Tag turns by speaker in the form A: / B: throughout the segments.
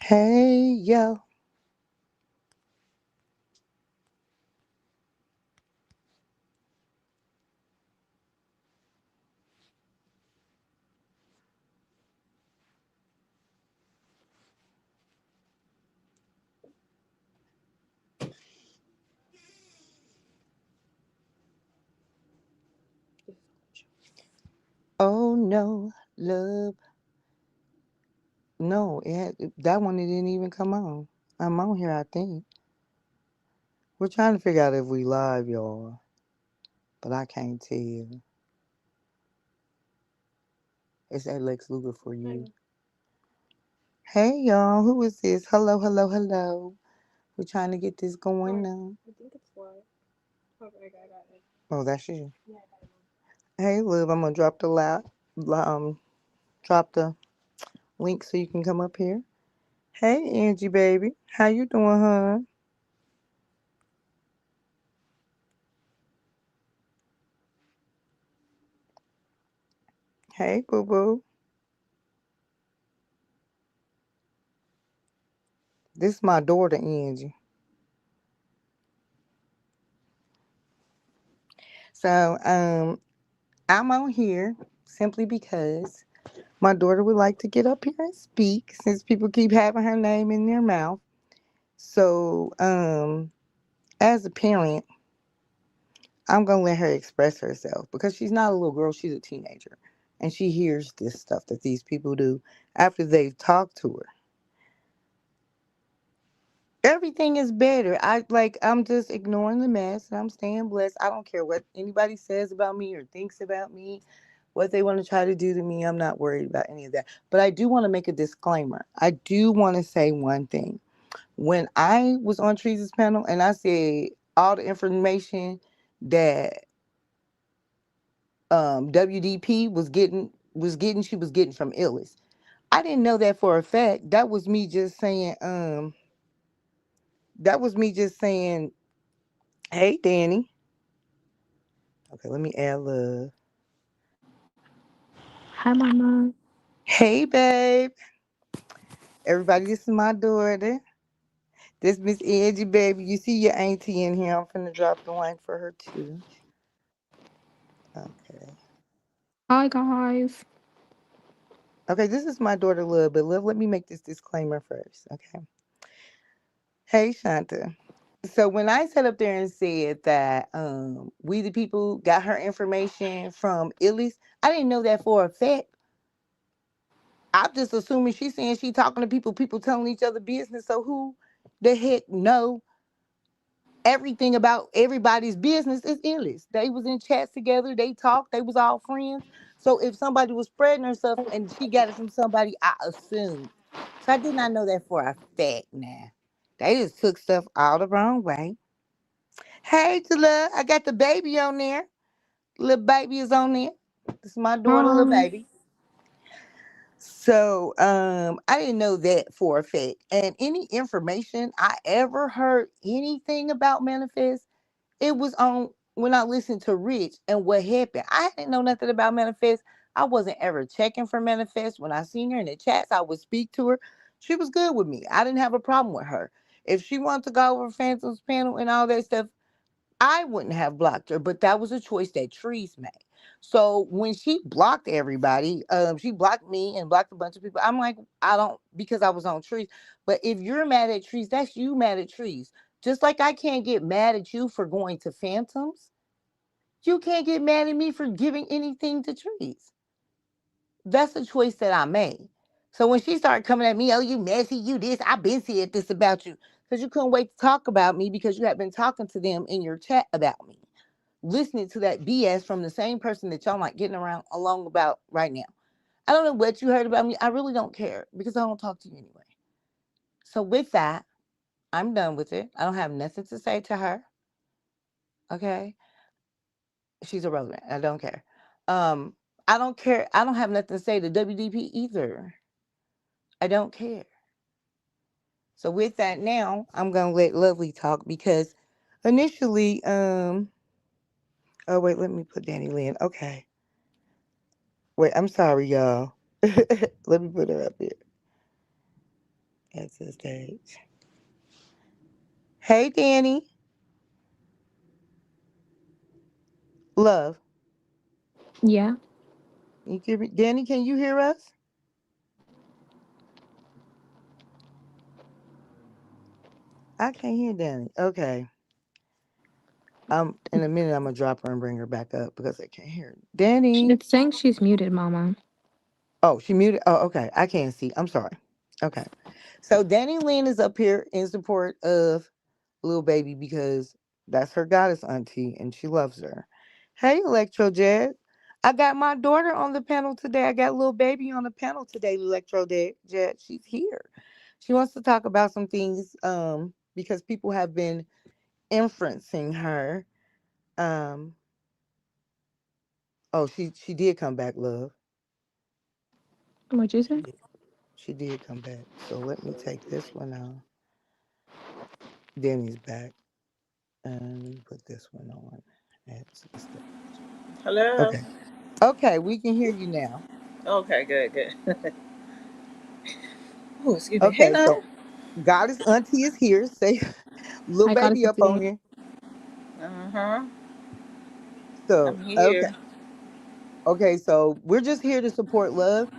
A: Hey, yo. Oh, no, love. No, that one it didn't even come on. I'm on here, I think. We're trying to figure out if we live, y'all, but I can't tell. It's that Lex Luger for you. Hey, y'all. Who is this? Hello, hello, hello. We're trying to get this going now. Oh, that's you. Hey, love. I'm gonna drop the drop the link so you can come up here. Hey, Angie, baby. How you doing, huh? Hey, boo boo. This is my daughter, Angie. So, I'm on here simply because my daughter would like to get up here and speak since people keep having her name in their mouth. So, as a parent, I'm gonna let her express herself because she's not a little girl, she's a teenager. And she hears this stuff that these people do after they've talked to her. Everything is better. I'm just ignoring the mess and I'm staying blessed. I don't care what anybody says about me or thinks about me, what they want to try to do to me. I'm not worried about any of that. But I do want to make a disclaimer. I do want to say one thing. When I was on Teresa's panel and I said all the information that WDP she was getting from Illis. I didn't know that for a fact. That was me just saying, hey Danny. Okay, let me add love.
B: Hi, Mama.
A: Hey babe. Everybody, this is my daughter. This Miss Angie, baby. You see your auntie in here. I'm finna drop the link for her too. Okay.
B: Hi, guys.
A: Okay, this is my daughter Love, but Love, let me make this disclaimer first. Okay. Hey Shanta. So when I sat up there and said that we the people got her information from Illy's, I didn't know that for a fact. I'm just assuming she's saying she talking to people, people telling each other business. So who the heck know everything about everybody's business is Illy's? They was in chats together, they talked, they was all friends. So if somebody was spreading herself and she got it from somebody, I assumed. So I did not know that for a fact now. They just took stuff all the wrong way. Hey, Tala, I got the baby on there. Little baby is on there. This is my daughter, little
B: Hi.
A: baby. So, I didn't know that for a fact. And any information I ever heard anything about Manifest, it was on when I listened to Rich and what happened. I didn't know nothing about Manifest. I wasn't ever checking for Manifest. When I seen her in the chats, I would speak to her. She was good with me. I didn't have a problem with her. If she wanted to go over Phantom's panel and all that stuff, I wouldn't have blocked her, but that was a choice that Trees made. So when she blocked everybody, she blocked me and blocked a bunch of people. I'm like, I don't because I was on Trees. But if you're mad at Trees, that's you mad at Trees. Just like I can't get mad at you for going to Phantoms, you can't get mad at me for giving anything to Trees. That's a choice that I made. So when she started coming at me, oh, you messy, you this, I've been said this about you. Because you couldn't wait to talk about me because you had been talking to them in your chat about me, listening to that BS from the same person that y'all like getting around along about right now. I don't know what you heard about me. I really don't care because I don't talk to you anyway. So with that, I'm done with it. I don't have nothing to say to her. Okay. She's irrelevant. I don't care. Um, I don't care. I don't have nothing to say to WDP either. I don't care. So with that now, I'm gonna let Lovely talk because initially, oh wait, let me put Danny Lynn. Okay. Wait, I'm sorry, y'all. Let me put her up here. Add to the stage. Hey, Danny. Love.
B: Yeah.
A: Danny, can you hear us? I can't hear Danny. Okay. In a minute I'm gonna drop her and bring her back up because I can't hear. Danny.
B: It's saying she's muted, Mama.
A: Oh, she muted. Oh, okay. I can't see. I'm sorry. Okay. So Danny Lynn is up here in support of little baby because that's her goddess auntie and she loves her. Hey, Electro Jet. I got my daughter on the panel today. I got little baby on the panel today, Jet. She's here. She wants to talk about some things because people have been inferencing her. Um oh, she did come back, love.
B: What'd you
A: She
B: say?
A: did. She did come back. So let me take this one out. Denny's back. And let me put this one on. Add to the stage.
C: Hello.
A: Okay. Okay, we can hear you now.
C: Okay, good, good. Oh, excuse me. Hey,
A: Okay,
C: now.
A: so Goddess Auntie is here. Say little
B: I got
A: baby
B: it
A: up on
B: today.
A: here.
C: Uh huh.
A: So
C: I'm
A: okay.
C: here.
A: Okay, so we're just here to support love.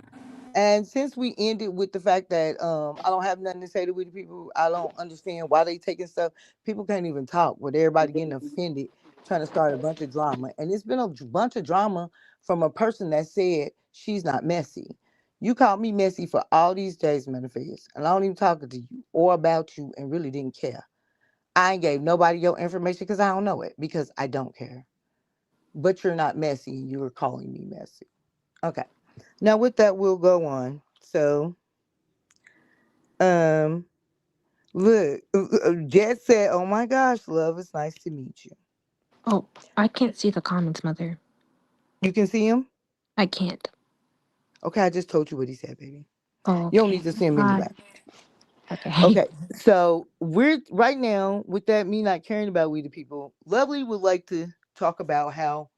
A: And since we ended with the fact that I don't have nothing to say to we the people, I don't understand why they taking stuff. People can't even talk with everybody getting offended, trying to start a bunch of drama. And it's been a bunch of drama from a person that said she's not messy. You called me messy for all these days, Manifest, and I don't even talk to you or about you and really didn't care. I ain't gave nobody your information because I don't know it because I don't care. But you're not messy and you were calling me messy. Okay. Now with that we'll go on. So Um, look, Jet said, "Oh my gosh, love, it's nice to meet you."
B: Oh, I can't see the comments, Mother.
A: You can see him.
B: I can't.
A: Okay, I just told you what he said, baby.
B: Oh,
A: You don't
B: okay.
A: need to see him
B: Hi.
A: anyway.
B: Okay.
A: Okay, so we're right now with that me not caring about we the people. Lovely would like to talk about how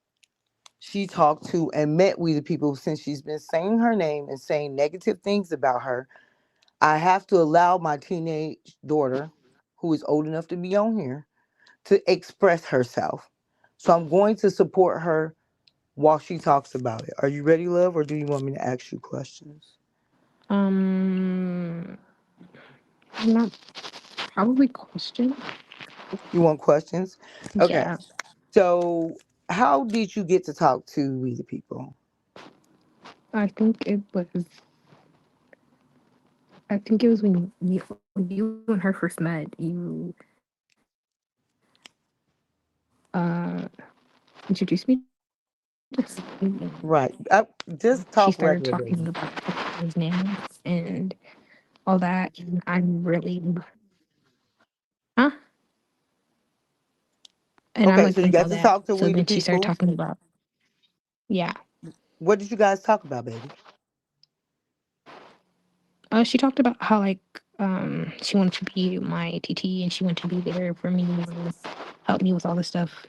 A: she talked to and met we the people since she's been saying her name and saying negative things about her. I have to allow my teenage daughter, who is old enough to be on here, to express herself. So I'm going to support her while she talks about it. Are you ready, love, or do you want me to ask you questions?
B: um, I'm not probably question.
A: You want questions? Okay.
B: Yeah.
A: So how did you get to talk to We the People?
B: I think it was. I think it was when you and her first met. You introduced me to something.
A: Right.
B: She
A: Just
B: started
A: talk regular,
B: talking
A: baby.
B: about his names and all that. And I'm really, huh? And I'm
A: Okay,
B: like,
A: so you
B: really
A: got
B: all
A: to
B: that.
A: talk to
B: So
A: We the
B: then she started
A: People.
B: talking about, yeah.
A: What did you guys talk about, baby?
B: She talked about how like she wanted to be my TT and she wanted to be there for me and help me with all the stuff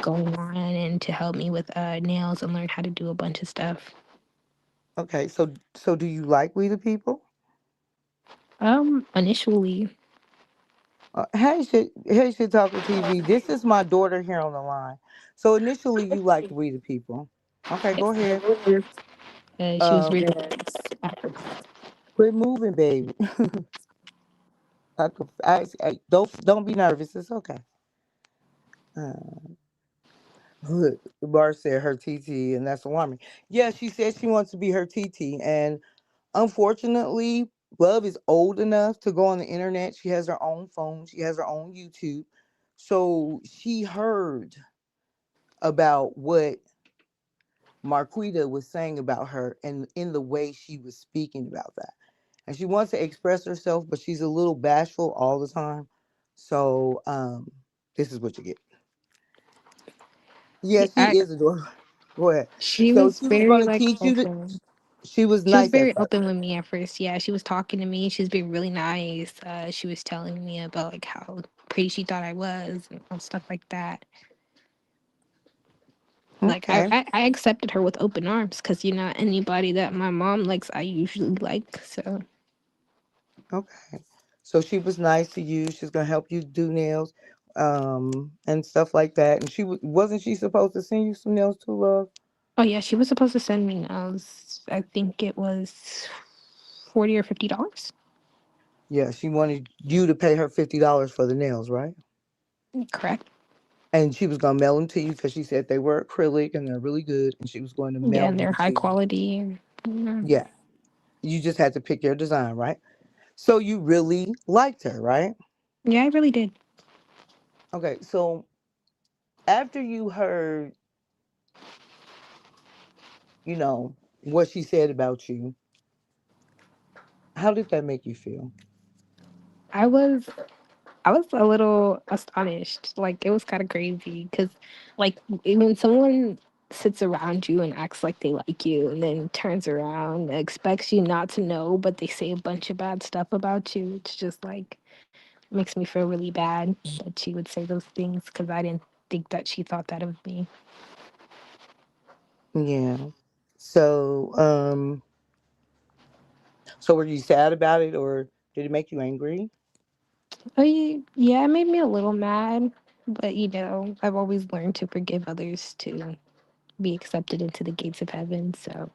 B: going on and to help me with nails and learn how to do a bunch of stuff.
A: Okay, so do you like We the People?
B: Initially,
A: Hey, shit talking TV. This is my daughter here on the line. So initially, you liked We the People. Okay, go ahead.
B: she was really
A: Um,
B: nice at first.
A: quit moving, baby. Don't be nervous. It's okay. Uh, look, Bar said her TT, and that's alarming. Yeah, she said she wants to be her TT, and unfortunately, Love is old enough to go on the internet. She has her own phone. She has her own YouTube, so she heard about what Marquita was saying about her and in the way she was speaking about that. And she wants to express herself, but she's a little bashful all the time. So this is what you get. Yeah,
B: Yeah,
A: she is adorable. Go ahead.
B: she
A: So
B: was
A: she was
B: very
A: going to
B: like
A: teach you to.
B: open.
A: She was
B: She was
A: nice at
B: very
A: first.
B: open with me at first. Yeah, she was talking to me. She was being really nice. She was telling me about like how pretty she thought I was and all stuff like that. Like
A: Okay.
B: I accepted her with open arms because you're not anybody that my mom likes. I usually like so.
A: Okay. So she was nice to you. She's gonna help you do nails, and stuff like that. And wasn't she supposed to send you some nails too, love?
B: Oh yeah, she was supposed to send me nails. I think it was $40 or $50.
A: Yeah, she wanted you to pay her $50 for the nails, right?
B: Correct.
A: And she was gonna mail them to you because she said they were acrylic and they're really good, and she was going to
B: Yeah,
A: mail
B: and they're
A: them
B: high
A: to you.
B: quality. Mm,
A: Yeah, you just had to pick your design, right? So you really liked her, right?
B: yeah, I really did.
A: Okay, so after you heard, you know, what she said about you, how did that make you feel?
B: I was I was a little astonished. Like it was kind of crazy because, like, when someone sits around you and acts like they like you, and then turns around and expects you not to know, but they say a bunch of bad stuff about you, it's just like makes me feel really bad that she would say those things because I didn't think that she thought that of me.
A: Yeah. So, so were you sad about it, or did it make you angry?
B: Oh yeah, it made me a little mad, but I've always learned to forgive others to be accepted into the gates of heaven. So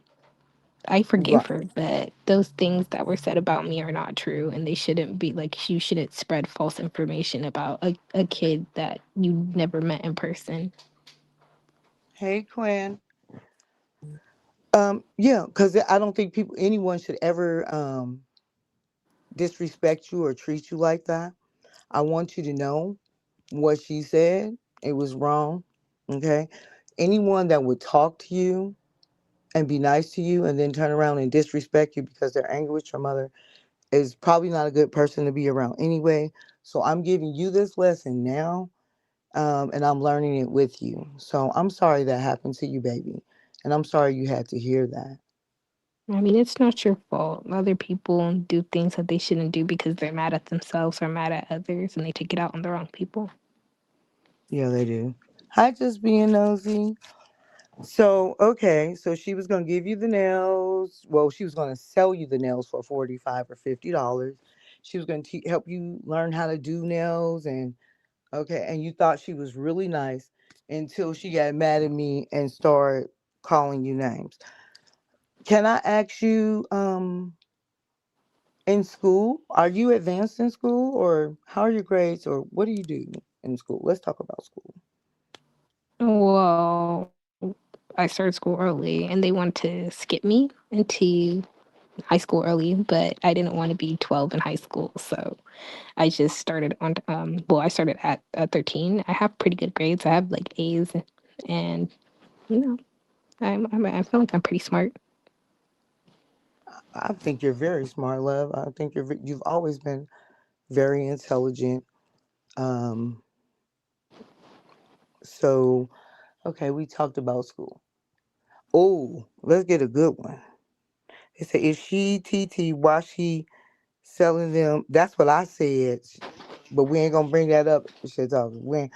B: I forgive
A: Right.
B: her, but those things that were said about me are not true, and they shouldn't be. Like, you shouldn't spread false information about a kid that you never met in person.
A: Hey, Quinn. Yeah, because I don't think anyone should ever disrespect you or treat you like that. I want you to know what she said. It was wrong. Okay. Anyone that would talk to you and be nice to you and then turn around and disrespect you because they're angry with your mother is probably not a good person to be around anyway. So I'm giving you this lesson now, and I'm learning it with you. So I'm sorry that happened to you, baby. And I'm sorry you had to hear that.
B: I mean, it's not your fault. Other people do things that they shouldn't do because they're mad at themselves or mad at others, and they take it out on the wrong people.
A: Yeah, they do. Hi, just being nosy. So, okay, so she was gonna give you the nails. Well, she was gonna sell you the nails for 45 or $50. She was gonna help you learn how to do nails, and okay, and you thought she was really nice until she got mad at me and started calling you names. Can I ask you, in school, are you advanced in school, or how are your grades, or what do you do in school? Let's talk about school.
B: Well, I started school early, and they wanted to skip me into high school early, but I didn't want to be 12 in high school, so I just started on. Well, I started at 13. I have pretty good grades. I have like A's, and you know, I feel like I'm pretty smart.
A: I think you're very smart, love. I think you've always been very intelligent. Um, so okay, we talked about school. Oh, let's get a good one. It said, "If she TT, why she selling them?" That's what I said, but we ain't gonna bring that up. Shit, talking.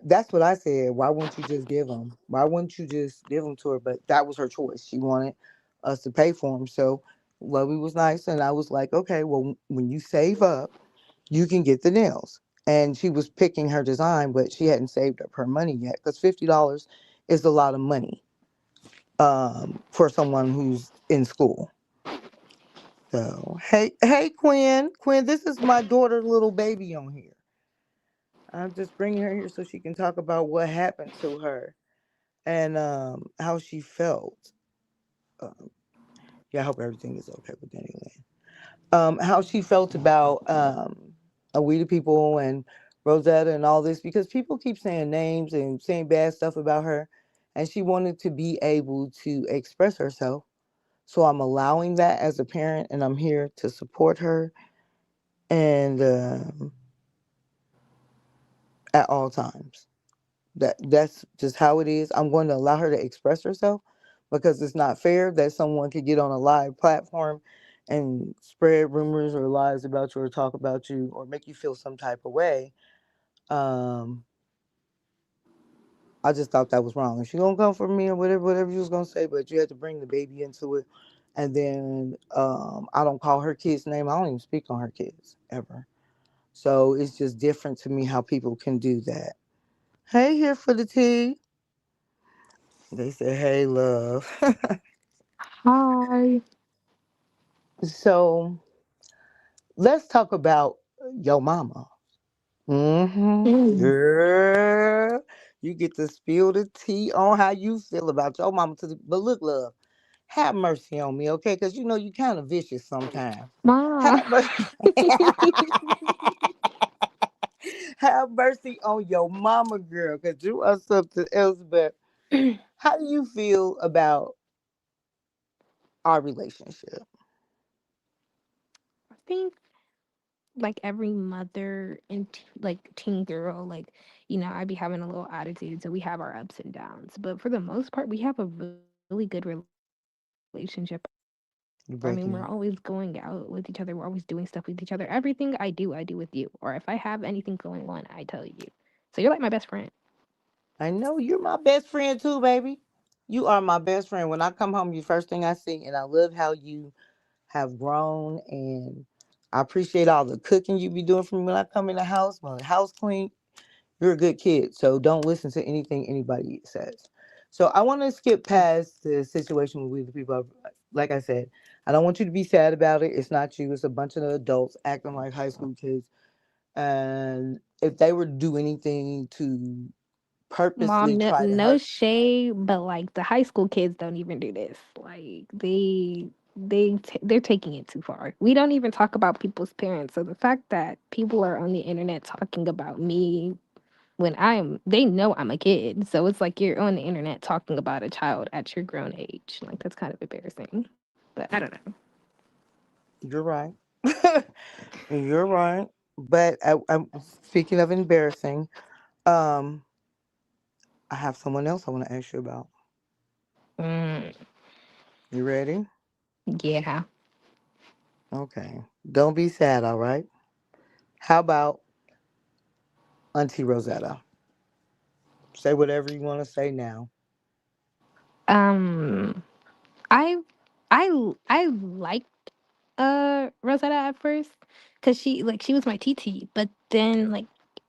A: That's what I said. Why wouldn't you just give them? Why wouldn't you just give them to her? But that was her choice. She wanted us to pay for them. So Lovey was nice, and I was like, okay, well, when you save up, you can get the nails. And she was picking her design, but she hadn't saved up her money yet because $50 is a lot of money, for someone who's in school. So hey, Quinn, this is my daughter, little baby on here. I'm just bringing her here so she can talk about what happened to her and how she felt. Um, yeah, I hope everything is okay with Danny Lynn. How she felt about We the People and Rosetta and all this because people keep saying names and saying bad stuff about her, and she wanted to be able to express herself. So I'm allowing that as a parent, and I'm here to support her and at all times. That's just how it is. I'm going to allow her to express herself because it's not fair that someone could get on a live platform and spread rumors or lies about you or talk about you or make you feel some type of way. Um, I just thought that was wrong. If she gonna come for me or whatever you was gonna say, but you had to bring the baby into it, And then I don't call her kids' name. I don't even speak on her kids ever. So it's just different to me how people can do that. Hey, here for the tea. They say, hey, love.
B: Hi.
A: So let's talk about your mama.
B: Mm.
A: Girl, you get to spill the tea on how you feel about your mama. But look, love, have mercy on me, okay? Because you know you kind of vicious sometimes.
B: Ma.
A: Have mercy. Have mercy on your mama, girl, because you are something else. But
B: I
A: how do you feel about our relationship?
B: think like every mother and like teen girl, like I be having a little attitude, so we have our ups and downs. But for the most part, we have a really good relationship. I mean, we're always going out with each other.
A: You
B: We're always
A: breaking up.
B: doing stuff with each other. Everything I do, I do with you. Or if I have anything going on, I tell you. So you're like my best friend.
A: I know you're my best friend too, baby. You are my best friend. When I come home, you first thing I see, and I love how you have grown, and I appreciate all the cooking you be doing for me when I come in the house. My house clean. You're a good kid, so don't listen to anything anybody says. So I want to skip past the situation with We the People. Like I said, I don't want you to be sad about it. It's not you. It's a bunch of adults acting like high school kids. And if they were to do anything to purposely
B: Mom, no,
A: try to
B: no
A: hurt,
B: shade, but like the high school kids don't even do this. Like they're taking it too far. We don't even talk about people's parents. So the fact that people are on the internet talking about me when they know I'm a kid. So it's like you're on the internet talking about a child at your grown age. Like that's kind of embarrassing. But I don't know.
A: you're right. You're right. But I'm speaking of embarrassing. Um, I have someone else I want to ask you about.
B: Mm,
A: You ready?
B: yeah.
A: Okay. Don't be sad, all right? How about Auntie Rosetta? Say whatever you want to say now.
B: Um, I I liked Rosetta at first because she was my TT, but then like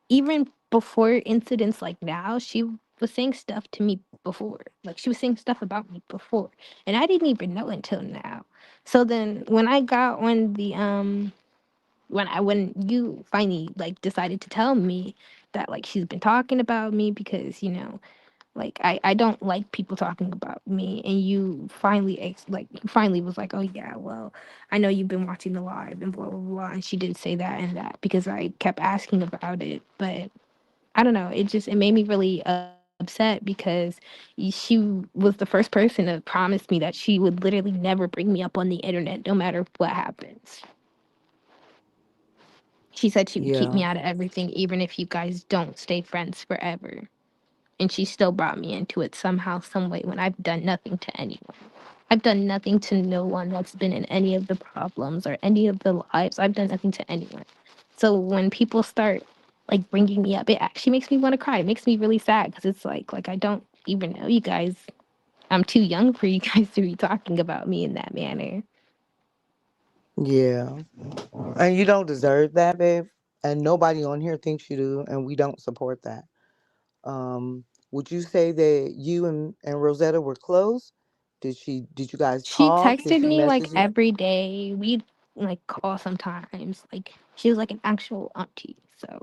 B: even before incidents like now, she was saying stuff to me before. Like she was saying stuff about me before, and I didn't even know until now. So then when I got on the when you finally like decided to tell me that like she's been talking about me because like I don't like people talking about me, and you finally you finally was like, oh yeah, well, I know you've been watching the live and blah blah blah, and she did say that and that because I kept asking about it. But I don't know, it made me really upset because she was the first person to promise me that she would literally never bring me up on the internet no matter what happens. She said she would keep
A: Yeah.
B: me out of everything even if you guys don't stay friends forever, and she still brought me into it somehow, some way when I've done nothing to anyone. I've done nothing to no one that's been in any of the problems or any of the lives. I've done nothing to anyone. So when people start like bringing me up, it actually makes me want to cry. It makes me really sad because it's like I don't even know you guys. I'm too young for you guys to be talking about me in that manner.
A: Yeah. And you don't deserve that, babe. And nobody on here thinks you do, and we don't support that. Would you say that you and Rosetta were close? Did you guys
B: She
A: talk? Did
B: texted
A: she
B: me like
A: message you?
B: every day. We'd like call sometimes. Like she was like an actual auntie. So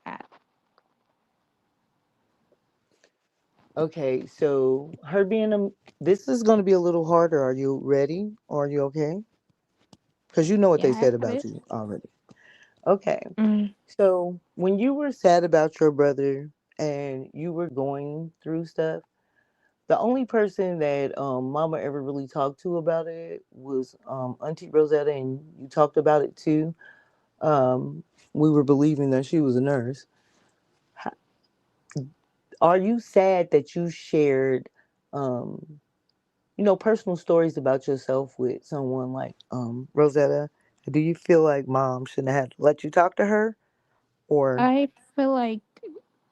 B: uh,
A: Okay, so her being a this is going to be a little harder. Are you ready? Or are you okay? Because you know what
B: yeah,
A: they
B: I
A: said
B: got
A: about
B: it.
A: you already. Okay,
B: Mm.
A: so when you were sad about your brother and you were going through stuff, the only person that Mama ever really talked to about it was Auntie Rosetta, and you talked about it too. Um, we were believing that she was a nurse. H- Are you sad that you shared, um, personal stories about yourself with someone like Rosetta? Do you feel like Mom shouldn't have let you talk to her, or
B: I feel like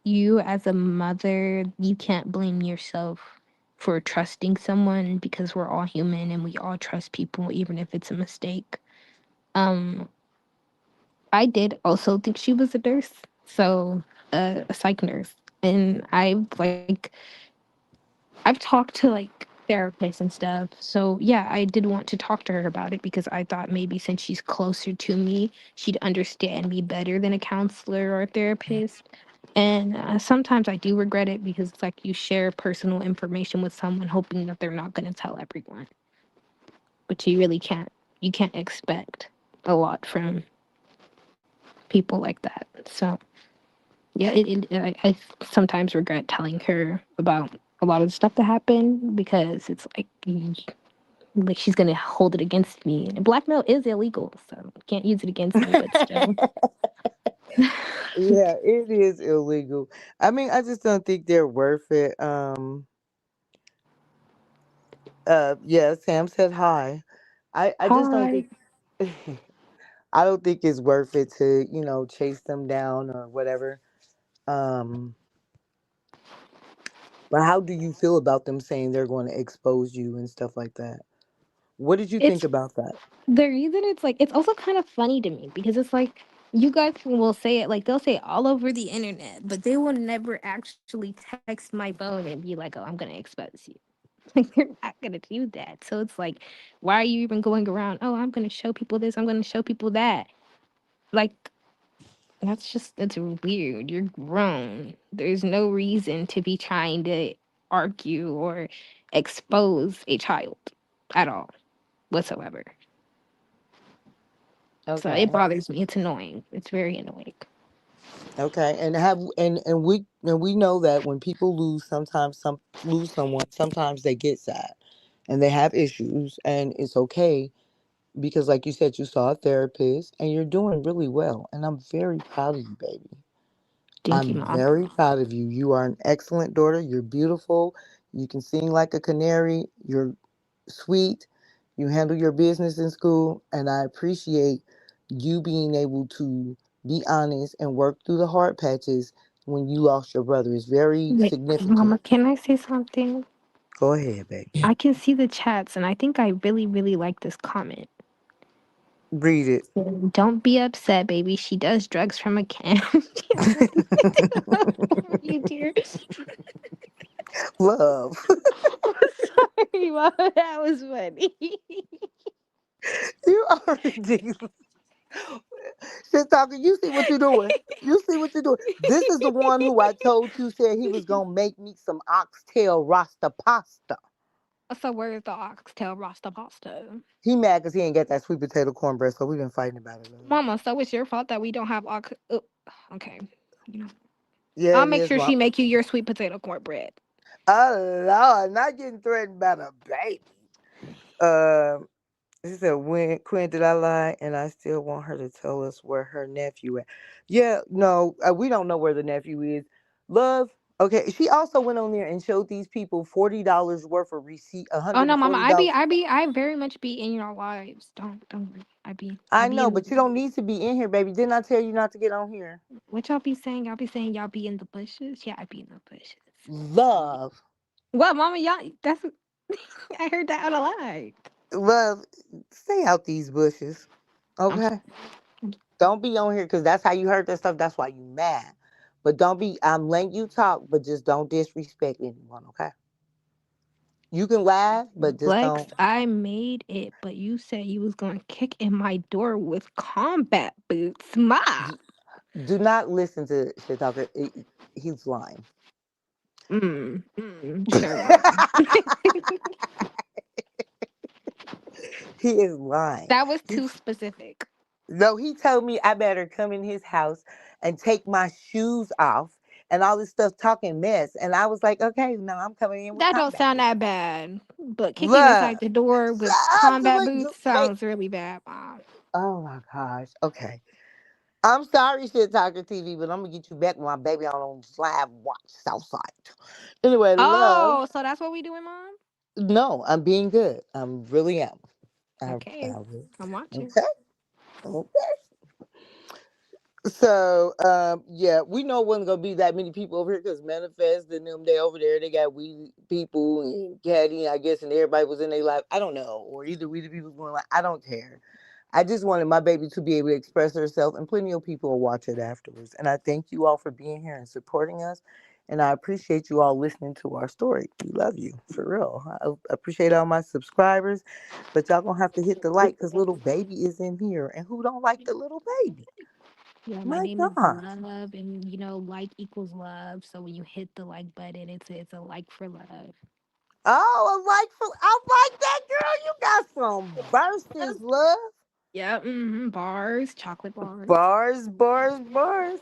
B: you as a mother, you can't blame yourself for trusting someone because we're all human and we all trust people even if it's a mistake. Um I did also think she was a nurse, so a psych nurse. And I've talked to like therapists and stuff. So yeah, I did want to talk to her about it because I thought maybe since she's closer to me, she'd understand me better than a counselor or a therapist. And sometimes I do regret it because it's like you share personal information with someone hoping that they're not going to tell everyone, but you really can't. You can't expect a lot from people like that. So yeah, I sometimes regret telling her about a lot of the stuff that happened because it's like she's gonna hold it against me. And blackmail is illegal, so you can't use it against me. But still,
A: Yeah, it is illegal. I mean, I just don't think they're worth it. Yeah, Sam said hi. I just don't
B: hi.
A: think I don't think it's worth it to, chase them down or whatever. Um, but how do you feel about them saying they're going to expose you and stuff like that? What did you think
B: It's
A: about that?
B: the reason it's like it's also kind of funny to me because it's like you guys will say it like they'll say it all over the internet, but they will never actually text my phone and be like, "Oh, I'm gonna expose you." Like they're not gonna do that. So it's like, why are you even going around? Oh, I'm gonna show people this. I'm gonna show people that. Like that's weird. You're grown. There's no reason to be trying to argue or expose a child at all whatsoever. So it
A: Okay.
B: bothers me. It's annoying. It's very annoying.
A: Okay. And we know that when people lose someone, sometimes they get sad and they have issues, and it's okay because like you said, you saw a therapist and you're doing really well, and I'm very proud of you, baby.
B: Thank you,
A: I'm
B: mom.
A: very proud of you. You are an excellent daughter. You're beautiful. You can sing like a canary. You're sweet. You handle your business in school. And I appreciate you being able to be honest and work through the hard patches when you lost your brother. It's very
B: Wait,
A: significant.
B: mama, can I say something?
A: Go ahead, baby.
B: I can see the chats, and I think I really, really like this comment.
A: Read it.
B: Don't be upset, baby. She does drugs from a can. You dear.
A: Love.
B: Sorry, mama. That was funny.
A: You are ridiculous. Shit talking, you see what you're doing. You see what you're doing. This is the one who I told you said he was gonna make me some oxtail rasta pasta.
B: So where's the oxtail rasta pasta?
A: He mad because he ain't got that sweet potato cornbread, so we've been fighting about it, love.
B: Mama, so it's your fault that we don't have okay. You know,
A: Yeah,
B: I'll
A: it
B: make
A: is,
B: sure she
A: Mom.
B: make you your sweet potato cornbread.
A: Oh Lord, not getting threatened by the baby. Um, she said, "When Quinn did I lie?" And I still want her to tell us where her nephew at. Yeah, no, we don't know where the nephew is. Love. Okay, she also went on there and showed these people $40 worth of receipt, one
B: Oh
A: hundred
B: no,
A: and
B: mama,
A: forty dollars.
B: I very much be in your lives. Don't worry. I
A: I
B: be
A: know,
B: in the
A: but you don't need to be in here, baby. Didn't I tell you not to get on here?
B: what y'all be saying? Y'all be saying y'all be in the bushes. Yeah, I be in the bushes.
A: Love,
B: Well, mama, y'all that's I heard that out a lot.
A: love, stay out these bushes,
B: I'm
A: okay?
B: sorry.
A: Don't be on here because that's how you heard that stuff. That's why you mad. But don't be. I'm letting you talk, but just don't disrespect anyone, okay? You can laugh, but just
B: Lex,
A: don't.
B: I made it, but you said you was gonna kick in my door with combat boots. Ma.
A: Do not listen to shit talker. He's lying.
B: Never mind.
A: He is lying.
B: That was
A: He,
B: too specific.
A: no, he told me I better come in his house and take my shoes off and all this stuff talking mess. And I was like, okay, no, I'm coming in with
B: That don't
A: combat
B: sound
A: boots.
B: that bad. But kicking
A: Love.
B: inside the door with combat
A: Absolutely.
B: boots
A: Wait.
B: sounds really bad, Mom.
A: Oh my gosh. Okay. I'm sorry, shit talker TV, but I'm gonna get you back with my baby on live watch Southside. Anyway, love.
B: Oh, so that's what we doing, Mom?
A: No, I'm being good. I really am. I
B: Okay.
A: will.
B: I'm watching.
A: Okay. Okay. So, yeah, we know it wasn't gonna be that many people over here because Manifest and them they over there. They got we people and Caddy, I guess, and everybody was in their life. I don't know, or either we the people going like, I don't care. I just wanted my baby to be able to express herself, and plenty of people will watch it afterwards. And I thank you all for being here and supporting us. And I appreciate you all listening to our story. We love you for real. I appreciate all my subscribers, but y'all gonna have to hit the like because little baby is in here, and who don't like the little baby?
B: Yeah, my
A: My
B: name is
A: God.
B: Love, and you know, like equals love. So when you hit the like button, it's a like for love.
A: Oh, I like that girl. You got some bursters, love.
B: Yeah, bars, chocolate bars.
A: Bars, bars, bars.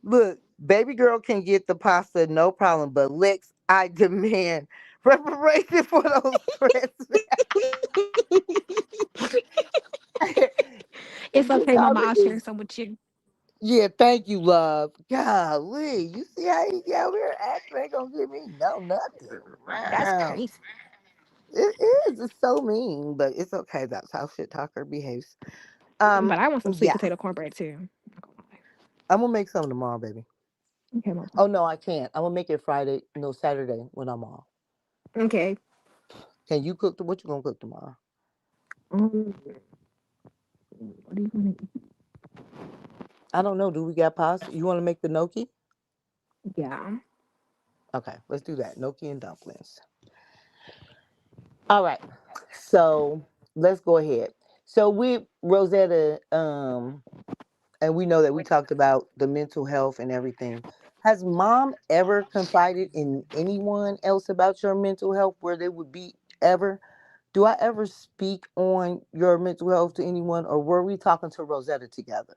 A: Look, baby girl can get the pasta, no problem. But Lex, I demand reparation for those threats.
B: It's
A: The
B: okay, Mama. I'll
A: comment
B: share
A: is,
B: some with you.
A: yeah, thank you, love. Golly, you see how he got here acting? Ain't gonna give me no nothing.
B: That's
A: Wow.
B: crazy.
A: It is. It's so mean, but it's okay. That's how shit talker behaves.
B: But I want some sweet
A: Yeah.
B: potato cornbread too. Not gonna
A: I'm gonna make some tomorrow, baby.
B: lie. Okay, Mama.
A: Oh no, I can't. I'm gonna make it Friday, no Saturday when I'm off.
B: Okay.
A: Can you cook? What you gonna cook tomorrow?
B: What do you want to eat?
A: I don't know. Do we got pasta? You want to make the gnocchi?
B: Yeah.
A: Okay, let's do that. Gnocchi and dumplings. All right. So let's go ahead. So we Rosetta, and we know that we talked about the mental health and everything. Has mom ever confided in anyone else about your mental health where they would be ever? Do I ever speak on your mental health to anyone, or were we talking to Rosetta together?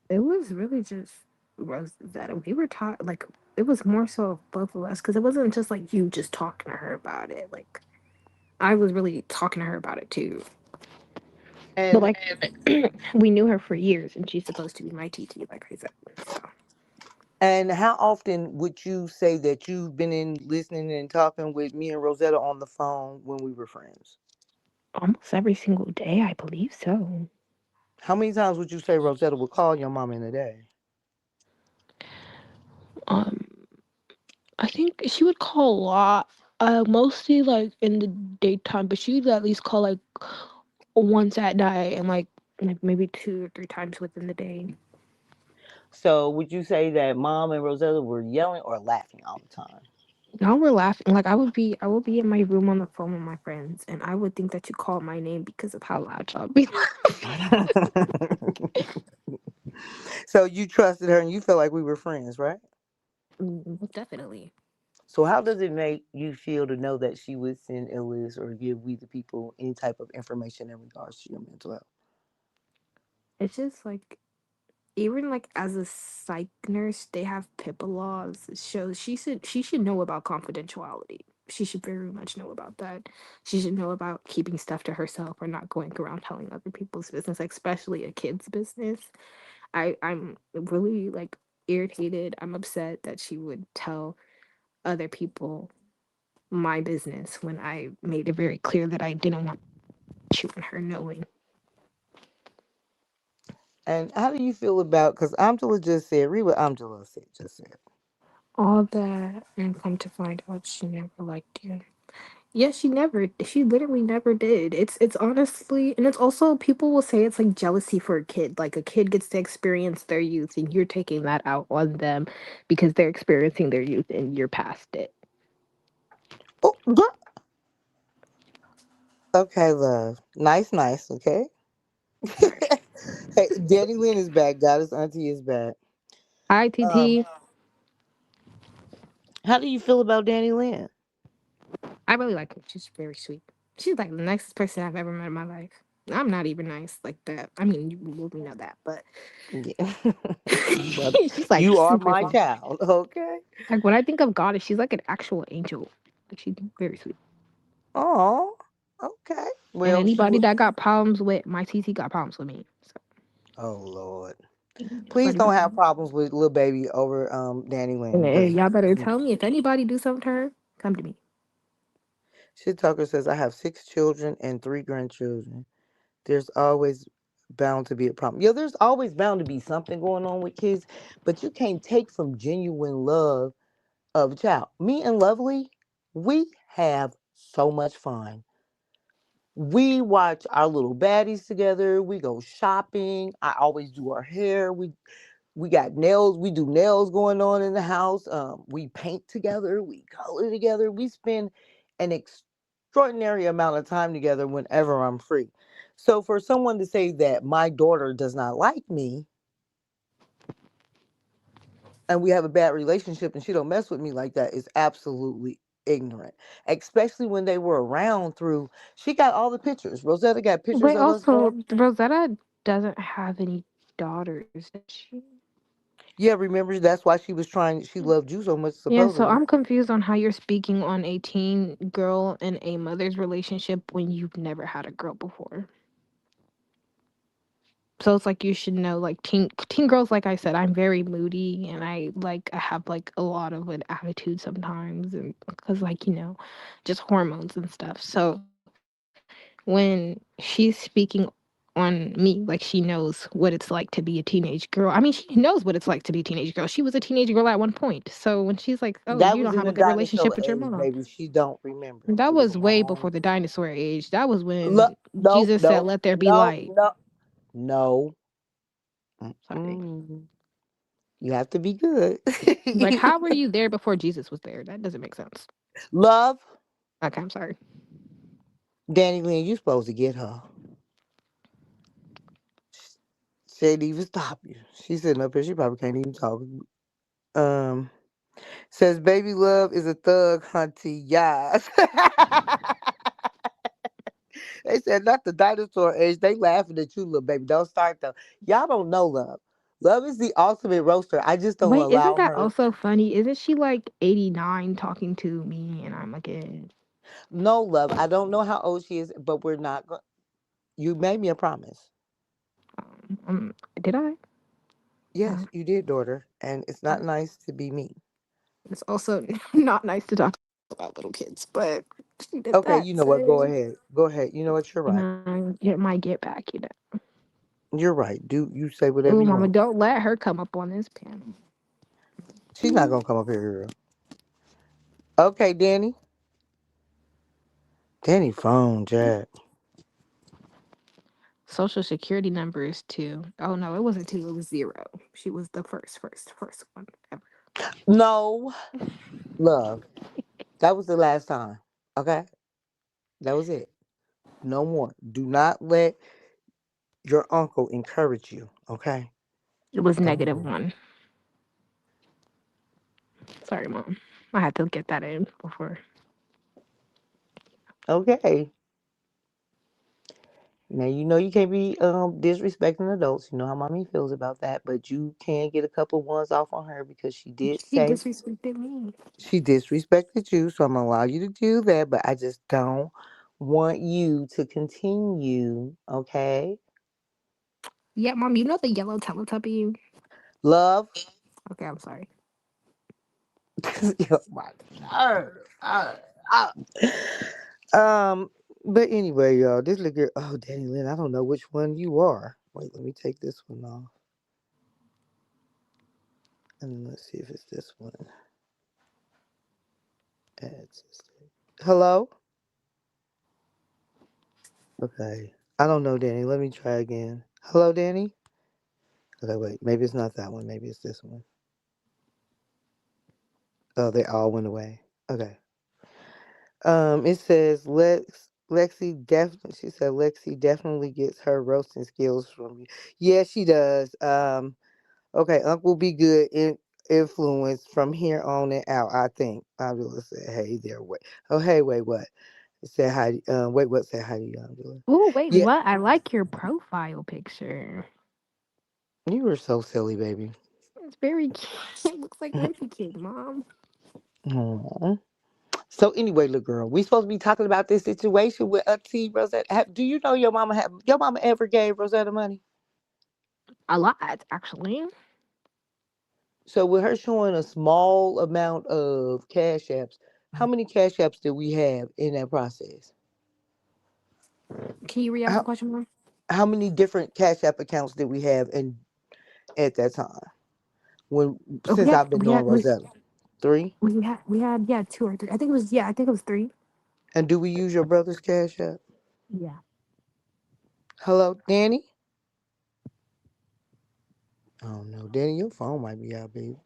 B: It was really just Rosetta. We were talking like it was more so of both of us because it wasn't just like you just talking to her about it. Like I was really talking to her about it too. But
A: And
B: like we knew her for years, and she's supposed to be my TT, like I said. So
A: and how often would you say that you've been in listening and talking with me and Rosetta on the phone when we were friends?
B: almost every single day, I believe so.
A: How many times would you say Rosetta would call your mom in a day?
B: Um, I think she would call a lot. Mostly like in the daytime, but she'd at least call like once at night and like maybe 2 or 3 times within the day.
A: So would you say that mom and Rosetta were yelling or laughing all the time?
B: Y'all were laughing. Like I would be in my room on the phone with my friends, and I would think that you called my name because of how loud y'all be laughing.
A: So you trusted her and you felt like we were friends, right?
B: Definitely.
A: So how does it make you feel to know that she would send illness or give we the people any type of information in regards to your mental health?
B: It's just like even like as a psych nurse, they have PIPA laws. It shows she should know about confidentiality. She should very much know about that. She should know about keeping stuff to herself or not going around telling other people's business, like, especially a kid's business. I'm really like irritated. I'm upset that she would tell other people my business when I made it very clear that I didn't want you and her knowing
A: And how do you feel about, because Angela just said, read what Angela said, just said.
B: all that and come to find out she never liked you. Yeah, she literally never did. It's honestly, and it's also people will say it's like jealousy for a kid. Like a kid gets to experience their youth and you're taking that out on them because they're experiencing their youth and you're past it.
A: Oh, girl. Okay, love. Nice, nice, okay?
B: All right.
A: Hey, Danny Lynn is back. Goddess Auntie is back.
B: Hi,
A: Um,
B: TT.
A: how do you feel about Danny Lynn?
B: I really like her. She's very sweet. She's like the nicest person I've ever met in my life. I'm not even nice like that. I mean, you will know that, but
A: Yeah. But
B: she's like
A: you are
B: super
A: my
B: fun.
A: child, okay?
B: Like when I think of Goddess, she's like an actual angel. Like she's very sweet.
A: Oh, okay.
B: And
A: Well, she
B: anybody
A: was.
B: that got problems with my TT got problems with me. So
A: Oh Lord, please
B: anybody,
A: don't have problems with little baby over Danny
B: and
A: Lynn, because
B: y'all better tell me if anybody do something to her, come to me.
A: Shit Tucker says I have 6 children and 3 grandchildren. There's always Bound to be a problem. Yeah, there's always bound to be something going on with kids, but you can't take from genuine love of a child. Me and Lovely, we have so much fun. We watch our little baddies together. We go shopping. I always do our hair. We got nails. We do nails going on in the house. We paint together. We color together. We spend an extraordinary amount of time together whenever I'm free. So for someone to say that my daughter does not like me and we have a bad relationship and she don't mess with me like that is absolutely ignorant. Especially when they were around through. She got all the pictures. Rosetta got pictures
B: Wait,
A: of us going.
B: also, Rosetta doesn't have any daughters, does she?
A: Yeah, remember that's why she was trying. She loved you so much
B: Yeah, so
A: supposedly.
B: I'm confused on how you're speaking on a teen girl and a mother's relationship when you've never had a girl before. So it's like you should know, like teen girls. Like I said, I'm very moody and I have like a lot of an attitude sometimes, and because like just hormones and stuff. So when she's speaking on me, like she knows what it's like to be a teenage girl. I mean, she knows what it's like to be a teenage girl. She was a teenage girl at one point. So when she's like, "Oh,
A: That
B: you
A: was
B: don't
A: in
B: have
A: the
B: a good relationship
A: dinosaur
B: with your
A: age,
B: mom,"
A: baby. She don't remember. It
B: that
A: was a
B: was way
A: long
B: before the
A: time.
B: dinosaur age. That was
A: No,
B: when
A: no,
B: Jesus said,
A: no,
B: "Let there be
A: no,
B: light."
A: no, no.
B: Sorry.
A: Mm-mm. You have to be good.
B: Like, how were you there before Jesus was there? That doesn't make sense.
A: Love,
B: Okay, I'm sorry.
A: Danny Lynn, you supposed to get her. She ain't even stop you. She's sitting up here. She probably can't even talk. Um, says baby love is a thug, hunty. Yes. They said not the dinosaur age. They laughing at you, little baby. Don't start though. Y'all don't know love. Love is the ultimate roaster. I just don't
B: Wait, isn't
A: allow
B: that
A: her.
B: also funny? Isn't she like 89 talking to me and I'm a kid?
A: No, love. I don't know how old she is, but we're not going. You made me a promise.
B: Did I?
A: Yes,
B: Um,
A: you did, daughter. And it's
B: uh,
A: not nice to be mean.
B: it's also not nice to talk about little kids, but she did that,
A: Okay, you know what?
B: so
A: Go ahead. Go ahead. You know what? You're right.
B: it might get back.
A: You're right. Do you say whatever
B: Oh,
A: you
B: mama,
A: want?
B: don't let her come up on this panel.
A: She's not gonna come up here, girl. Okay, Danny. Danny phone, Jack.
B: Social security number is two. Oh no, it wasn't two, it was zero. She was the first one ever.
A: No, love. That was the last time. Okay, that was it. No more. Do not let your uncle encourage you. Okay,
B: It was
A: don't
B: negative
A: do it.
B: one. Sorry, mom. I had to get that in before.
A: Okay. Now you know you can't be disrespecting adults. You know how mommy feels about that, but you can get a couple ones off on her because she did
B: She
A: say
B: disrespected me.
A: she disrespected you. So I'm gonna allow you to do that, but I just don't want you to continue. Okay,
B: Yeah, mom, you know the yellow Teletubby?
A: love.
B: Okay, I'm sorry.
A: Oh my nerve. Ah. But anyway, y'all, this little girl. Oh, Danny Lynn, I don't know which one you are. Wait, let me take this one off, and let's see if it's this one. Add sister. Hello. Okay. I don't know, Danny. Let me try again. Hello, Danny. Okay, wait. Maybe it's not that one. Maybe it's this one. Oh, they all went away. Okay. It says Lexi definitely. She said Lexi definitely gets her roasting skills from you. Yeah, she does. Okay, Uncle be good in influence from here on and out. I think. Angela said, "Hey there, wait. Oh, hey, wait, what? It said hi. Wait, what? Said hi to you, Angela.
B: Oh, wait,
A: Yeah,
B: what? I like your profile picture.
A: you were so silly, baby.
B: It's very cute. It looks like Grumpy Kid, mom.
A: Aw. So anyway, little girl, we supposed to be talking about this situation with Auntie Rosetta. Do you know your mama ever gave Rosetta money?
B: A lot, actually.
A: So with her showing a small amount of cash apps, how many cash apps did we have in that process?
B: Can you re ask the
A: How,
B: question, mom?
A: How many different Cash App accounts did we have in at that time? When
B: Oh,
A: since I've been knowing Rosetta, three.
B: we had yeah 2 or 3. I think it was yeah I think it was 3.
A: And do we use your brother's Cash App?
B: Yeah.
A: Hello, Danny. Oh no, Danny, your phone might be out, baby.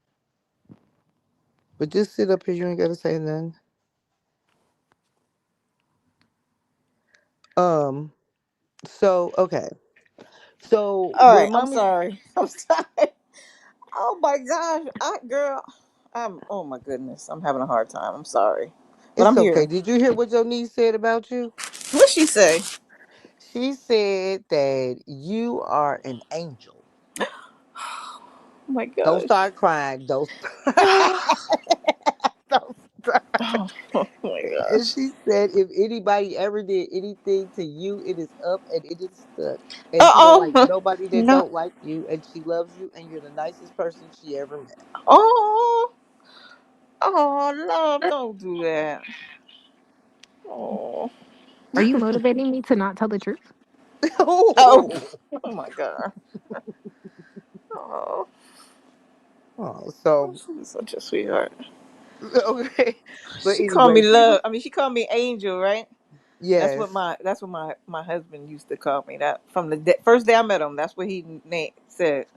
A: But just sit up here. You ain't gotta say nothing. Um. So okay. So
C: All
A: what
C: right, I'm
A: mommy?
C: sorry. I'm sorry. Oh my gosh, girl, oh my goodness, I'm having a hard time. I'm sorry, but
A: It's
C: I'm
A: okay.
C: here.
A: Did you hear what your niece said about you?
C: What she say?
A: She said that you are an angel.
C: Oh my
A: Don't
C: gosh.
A: start crying. Don't. Don't start.
C: Oh, oh my
A: And
C: gosh.
A: she said, if anybody ever did anything to you, it is up and it is stuck. And she don't like
C: Oh,
A: nobody that
C: no.
A: don't like you. And she loves you, and you're the nicest person she ever met.
C: Oh, oh, love, don't do that. Oh,
B: Are you motivating me to not tell the truth?
C: oh,
A: oh,
C: oh my god. Oh,
A: so
C: she's such a sweetheart.
A: okay, but
C: She called
A: anyway,
C: me
A: she was
C: love. I mean, she called me angel, right?
A: yes.
C: That's what my husband used to call me. That from the first day I met him. That's what he said.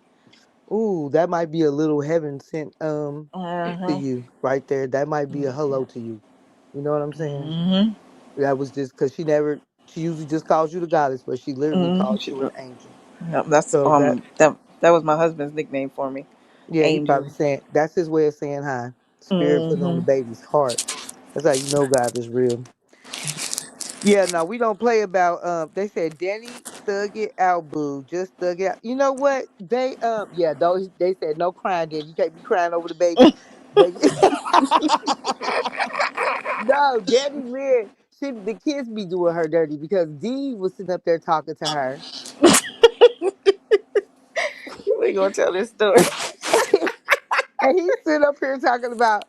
A: Ooh, that might be a little heaven sent to
C: Uh-huh.
A: you right there. That might be a hello to you. You know what I'm saying?
C: Mm-hmm.
A: That was just because she usually just calls you the goddess, but she literally
C: Mm-hmm.
A: calls you an angel.
C: Yep, that's
A: So that
C: that was my husband's nickname for me,
A: yeah, he
C: Angel.
A: probably saying that's his way of saying hi. Spirit put on the
C: Mm-hmm.
A: baby's heart. That's how you know God is real. Yeah, no, we don't play about they said Danny thug it out, boo. Just thug it out. You know what? They yeah, those they said no crying, Danny. You can't be crying over the baby. Baby. No, Danny Weird. The kids be doing her dirty because Dee was sitting up there talking to her.
C: We gonna tell this story.
A: And he's sitting up here talking about,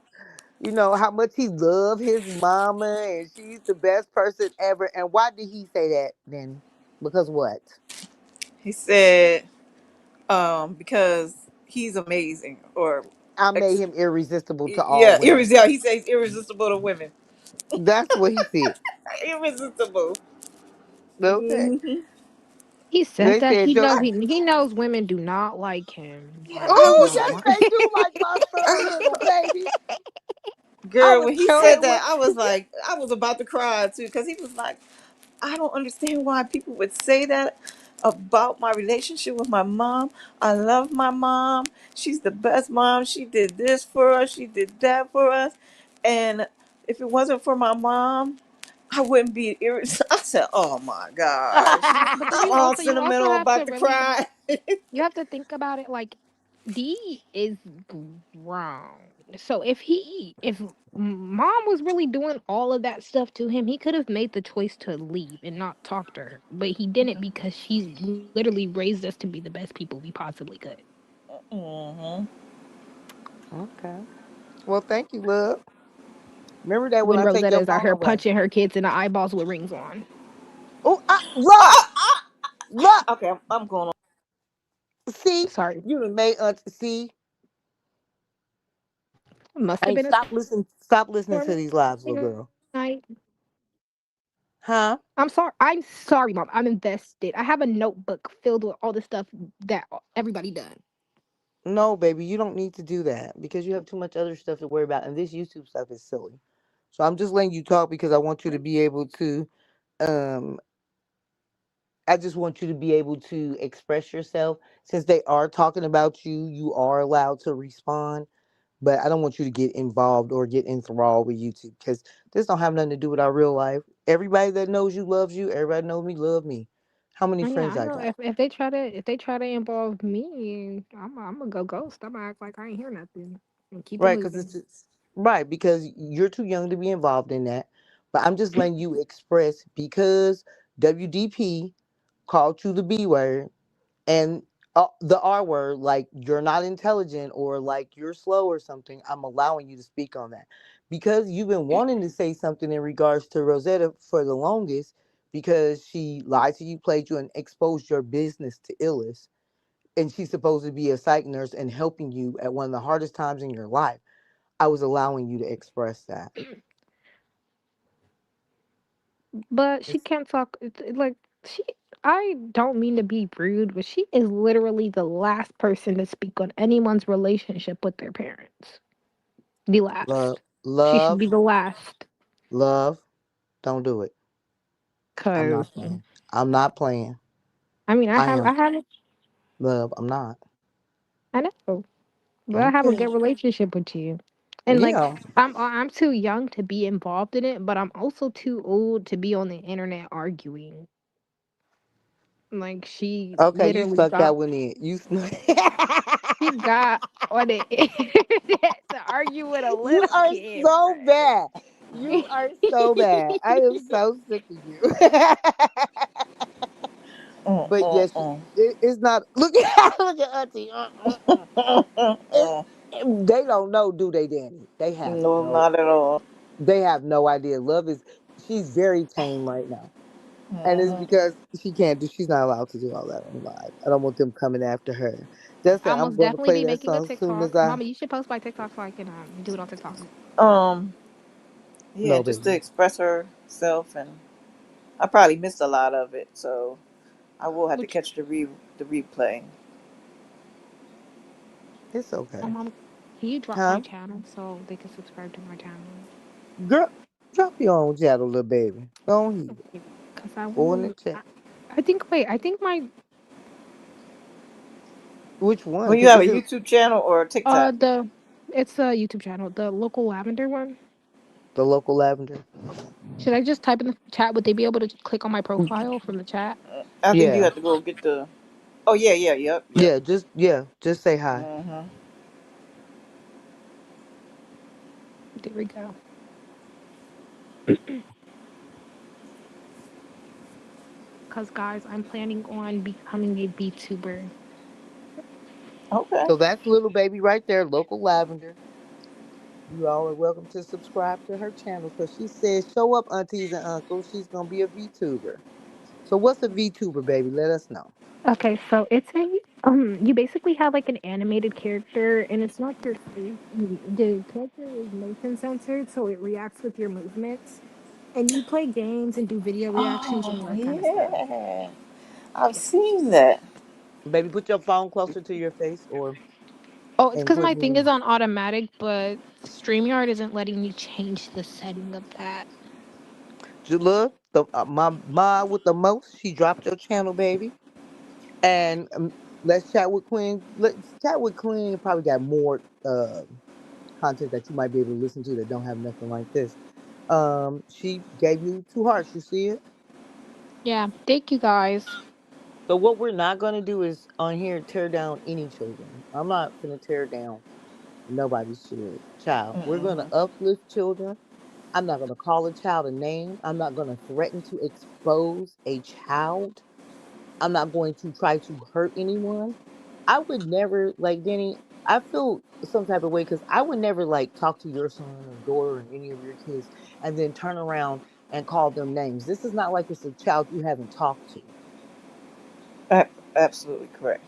A: how much he love his mama and she's the best person ever. And why did he say that then? Because what?
C: He said, because he's amazing, or
A: I made
C: ex-
A: him irresistible to all
C: yeah,
A: women.
C: yeah. He says irresistible to women.
A: That's what he said.
C: Irresistible.
A: Okay.
C: Mm-hmm.
B: He said
A: They
B: that
A: said
B: he
A: your
B: knows he knows women do not like him. Like
C: I
A: oh
B: come
C: was
A: yes
B: on.
A: they do like my son little baby. I
C: girl
A: was
C: when he
A: telling
C: said
A: what
C: that. I was like, I was about to cry too, because he was like, I don't understand why people would say that about my relationship with my mom. I love my mom. She's the best mom. She did this for us. She did that for us. And if it wasn't for my mom, I wouldn't be irritable. I said, "Oh my gosh,
B: But then
C: I'm all
B: you also
C: sentimental
B: have to
C: about to
B: really
C: cry."
B: you have to think about it like D is grown. So if mom was really doing all of that stuff to him, he could have made the choice to leave and not talk to her. But he didn't because she literally raised us to be the best people we possibly could.
C: Hmm.
A: okay. Well, thank you, love. Remember that when
B: When
A: I take
B: Rosetta
A: your
B: is out
A: phone
B: here
A: away.
B: punching her kids in the eyeballs with rings on.
A: Oh, look, look.
C: Okay, I'm going on.
A: See,
B: Sorry.
A: you done made see.
B: Must have
A: Hey,
B: been a
A: stop listening
B: stormy
A: to these lives, little
B: night.
A: girl. Huh?
B: I'm sorry. I'm sorry, mom. I'm invested. I have a notebook filled with all the stuff that everybody done.
A: No, baby, you don't need to do that because you have too much other stuff to worry about, and this YouTube stuff is silly. So I'm just letting you talk because I want you to be able to. Um, I just want you to be able to express yourself. Since they are talking about you, you are allowed to respond. But I don't want you to get involved or get enthralled with YouTube because this don't have nothing to do with our real life. Everybody that knows you loves you. Everybody knows me love me. How many
B: Oh yeah,
A: friends
B: I
A: I
B: know.
A: got?
B: If they try to involve me, I'm gonna go ghost. I'm gonna act like I ain't hear nothing and keep it
A: Right, because
B: moving.
A: right because you're too young to be involved in that. But I'm just letting you express because WDP called you the B word and the R word, like you're not intelligent or like you're slow or something. I'm allowing you to speak on that because you've been wanting to say something in regards to Rosetta for the longest. because she lied to you, played you, and exposed your business to illness. And she's supposed to be a psych nurse and helping you at one of the hardest times in your life. I was allowing you to express that.
B: But she
A: It's
B: can't talk. Like she, I don't mean to be rude, but she is literally the last person to speak on anyone's relationship with their parents. The
A: love,
B: last. She should
A: love,
B: be the last.
A: love. Don't do it. I'm
B: Cause
A: not playing. I'm not playing.
B: I mean,
A: I am
B: I have,
A: love. I'm not.
B: I know, but I have a
A: Okay.
B: good relationship with you, and like
A: Yeah.
B: I'm too young to be involved in it, but I'm also too old to be on the internet arguing. Like she
A: Okay. You
B: literally
A: suck that
B: got
A: one in. You.
B: she got on the internet to argue with a
A: You
B: little
A: are
B: kid,
A: so bad.
B: bro.
A: You are so bad. I am so sick of you. But yes,
C: Mm.
A: it's not. Look at look at Auntie. They don't know, do they, Danny? They have
C: No,
A: no.
C: not at all.
A: They have no idea. Love is. She's very tame right now, and it's
C: Mhm.
A: because she can't do. She's not allowed to do all that on live. I don't want them coming after her. Just say
B: I'll
A: I'm
B: most
A: going to
B: definitely
A: play
B: be
A: that
B: making a
A: song as soon as
B: TikTok.
A: I.
B: Mama, you should post my TikTok so I can do it on TikTok.
C: Um, yeah,
A: No,
C: just to
A: baby,
C: express herself, and I probably missed a lot of it, so I will have to
B: Which,
C: catch the replay.
A: it's okay.
B: mom, can you drop my
A: Huh,
B: channel so they can subscribe to my channel?
A: girl? Drop your own channel, little baby. Go on here.
B: Cause I
A: Go in the
B: want
A: chat.
B: to. I think. Wait. I think my
A: Which one?
C: Well, you
A: Because
C: have a
A: is it
C: YouTube channel or a TikTok?
B: the it's a YouTube channel, the local lavender one.
A: the local lavender?
B: Should I just type in the chat? Would they be able to click on my profile from the chat?
C: I think you
A: Yeah,
C: have to go get the. Oh yeah, yeah, yep.
A: just say hi.
C: Mhm.
B: There we go. Cause guys, I'm planning on becoming a VTuber.
C: Okay.
A: So that's little baby right there, local lavender. You all are welcome to subscribe to her channel because she says, "Show up, aunties and uncles. She's gonna be a VTuber." So what's a VTuber, baby? Let us know.
B: Okay, so it's a you basically have like an animated character and it's not your face. The character is motion censored, so it reacts with your movements. And you play games and do video reactions and all
C: Oh
B: that kind of stuff.
C: yeah, I've
B: Yes.
C: seen that.
A: Baby, put your phone closer to your face or
B: Oh, it's
A: and
B: because
A: put
B: my thing
A: me.
B: is on automatic, but StreamYard isn't letting me change the setting of that.
A: Look, my ma with the most. She dropped your channel, baby. And let's chat with Queen. Let's chat with Queen. Probably got more content that you might be able to listen to that don't have nothing like this. She gave you two hearts. You see it.
B: Yeah, thank you guys.
A: So what we're not gonna do is on here tear down any children. I'm not gonna tear down nobody's child. We're gonna
C: Mm-mm.
A: uplift children. I'm not gonna call a child a name. I'm not gonna threaten to expose a child. I'm not going to try to hurt anyone. I would never like Danny. I feel some type of way because I would never like talk to your son or daughter or any of your kids and then turn around and call them names. This is not like it's a child you haven't talked to.
C: Absolutely correct.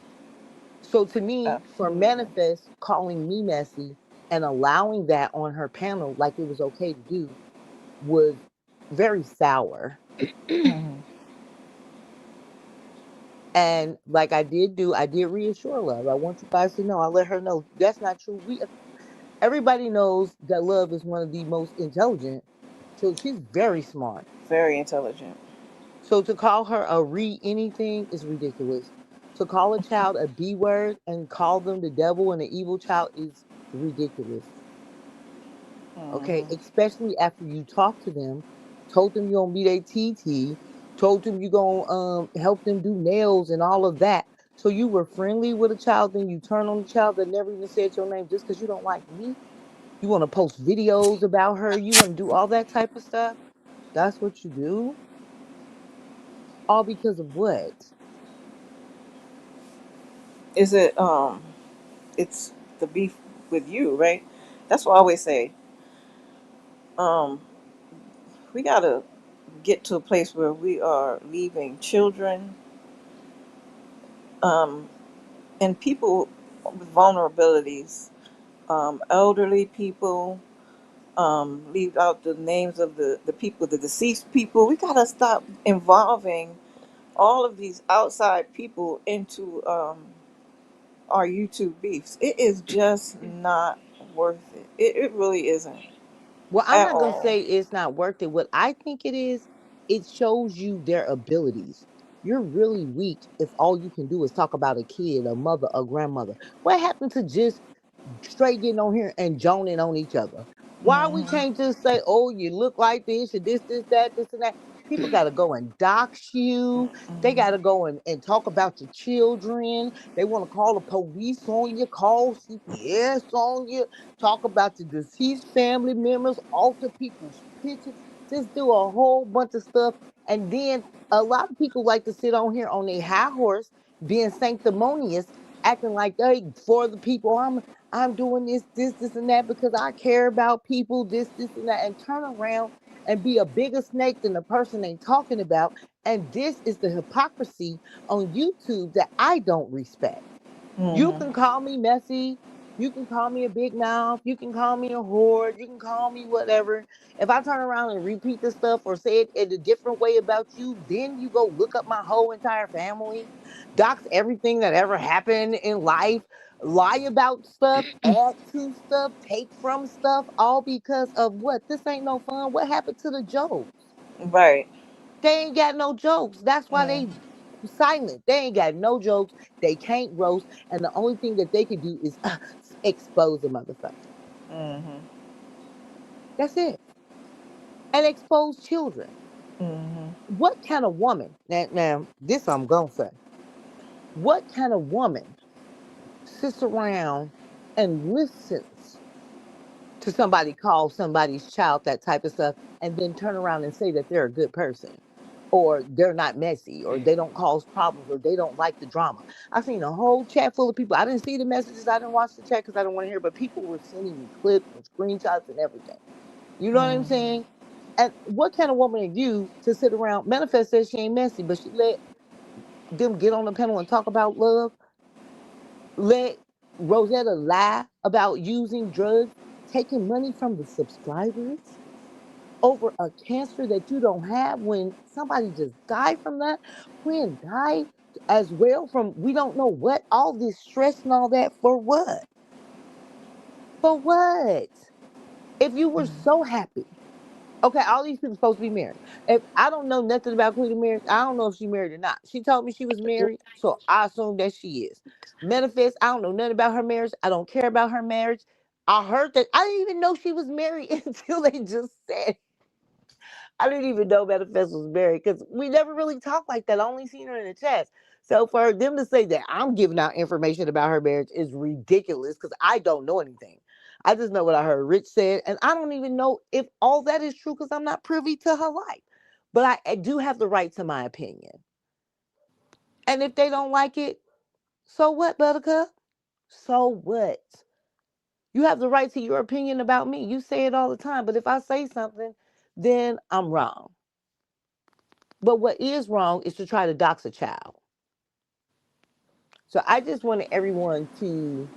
A: So to me, for
C: Absolutely.
A: Manifest calling me messy and allowing that on her panel like it was okay to do was very sour.
C: Mhm.
A: And like I did do, I did reassure Love. I want you guys to know. I let her know that's not true. We everybody knows that Love is one of the most intelligent. So she's very smart.
C: Very intelligent.
A: So to call her a re anything is ridiculous. To call a child a B word and call them the devil and the evil child is ridiculous. Okay,
C: Mhm.
A: especially after you talk to them, told them you're gonna be their TT, told them you're gonna help them do nails and all of that. So you were friendly with a child, then you turn on the child that never even said your name just because you don't like me. You want to post videos about her. You want to do all that type of stuff. That's what you do. All because of what?
C: Is it it's the beef with you, right? That's what I always say. Um we gotta get to a place where we are leaving children, um, and people with vulnerabilities, elderly people, leave out the names of the people, the deceased people. We gotta stop involving all of these outside people into our YouTube beefs. It is just not worth it. It really isn't
A: Well, I'm
C: at
A: not gonna
C: all.
A: say it's not worth it. What I think it is, it shows you their abilities. You're really weak if all you can do is talk about a kid, a mother, a grandmother. What happened to just straight getting on here and joning on each other? Why we
C: Hmm.
A: can't just say, "Oh, you look like this, or this, and that"? People got to go and dox you. They got to go and talk about your children. They want to call the police on you, call CPS on you, talk about the deceased family members, alter people's pictures, just do a whole bunch of stuff. And then a lot of people like to sit on here on their high horse, being sanctimonious, acting like they for the people. I'm doing this, and that because I care about people, this, and that, and turn around and be a bigger snake than the person they talking about. And this is the hypocrisy on YouTube that I don't respect. You
C: Hmm.
A: can call me messy. You can call me a big mouth. You can call me a whore. You can call me whatever. If I turn around and repeat this stuff or say it in a different way about you, then you go look up my whole entire family, dox everything that ever happened in life, lie about stuff, add to stuff, take from stuff, all because of what? This ain't no fun. What happened to the jokes?
C: Right.
A: They ain't got no jokes. That's why
C: Mm.
A: they silent. They ain't got no jokes. They can't roast, and the only thing that they can do is expose a motherfucker.
C: Hmm.
A: That's it, and expose children.
C: Hmm.
A: What kind of woman? Now, this I'm gonna say. What kind of woman sits around and listens to somebody call somebody's child that type of stuff and then turn around and say that they're a good person or they're not messy or they don't cause problems or they don't like the drama. I seen a whole chat full of people. I didn't see the messages. I didn't watch the chat because I don't want to hear, but people were sending me clips and screenshots and everything. You know what I'm
C: Hmm.
A: saying? And what kind of woman are you to sit around? Manifest says she ain't messy, but she let them get on the panel and talk about love, let Rosetta lie about using drugs, taking money from the subscribers over a cancer that you don't have when somebody just died from that. Quinn died as well from we don't know what, all this stress and all that for what? For what? If you were so happy. Okay, all these people supposed to be married. If I don't know nothing about Queen marriage, I don't know if she married or not. She told me she was married, so I assume that she is. Manifest, I don't know nothing about her marriage. I don't care about her marriage. I heard that I didn't even know she was married until they just said I didn't even know Manifest was married because we never really talked like that. I only seen her in the chats. So for them to say that I'm giving out information about her marriage is ridiculous because I don't know anything. I just know what I heard Rich said, and I don't even know if all that is true because I'm not privy to her life. But I do have the right to my opinion. And if they don't like it, so what, Buttercup? So what? You have the right to your opinion about me. You say it all the time. But if I say something, then I'm wrong. But what is wrong is to try to dox a child. So I just wanted everyone to,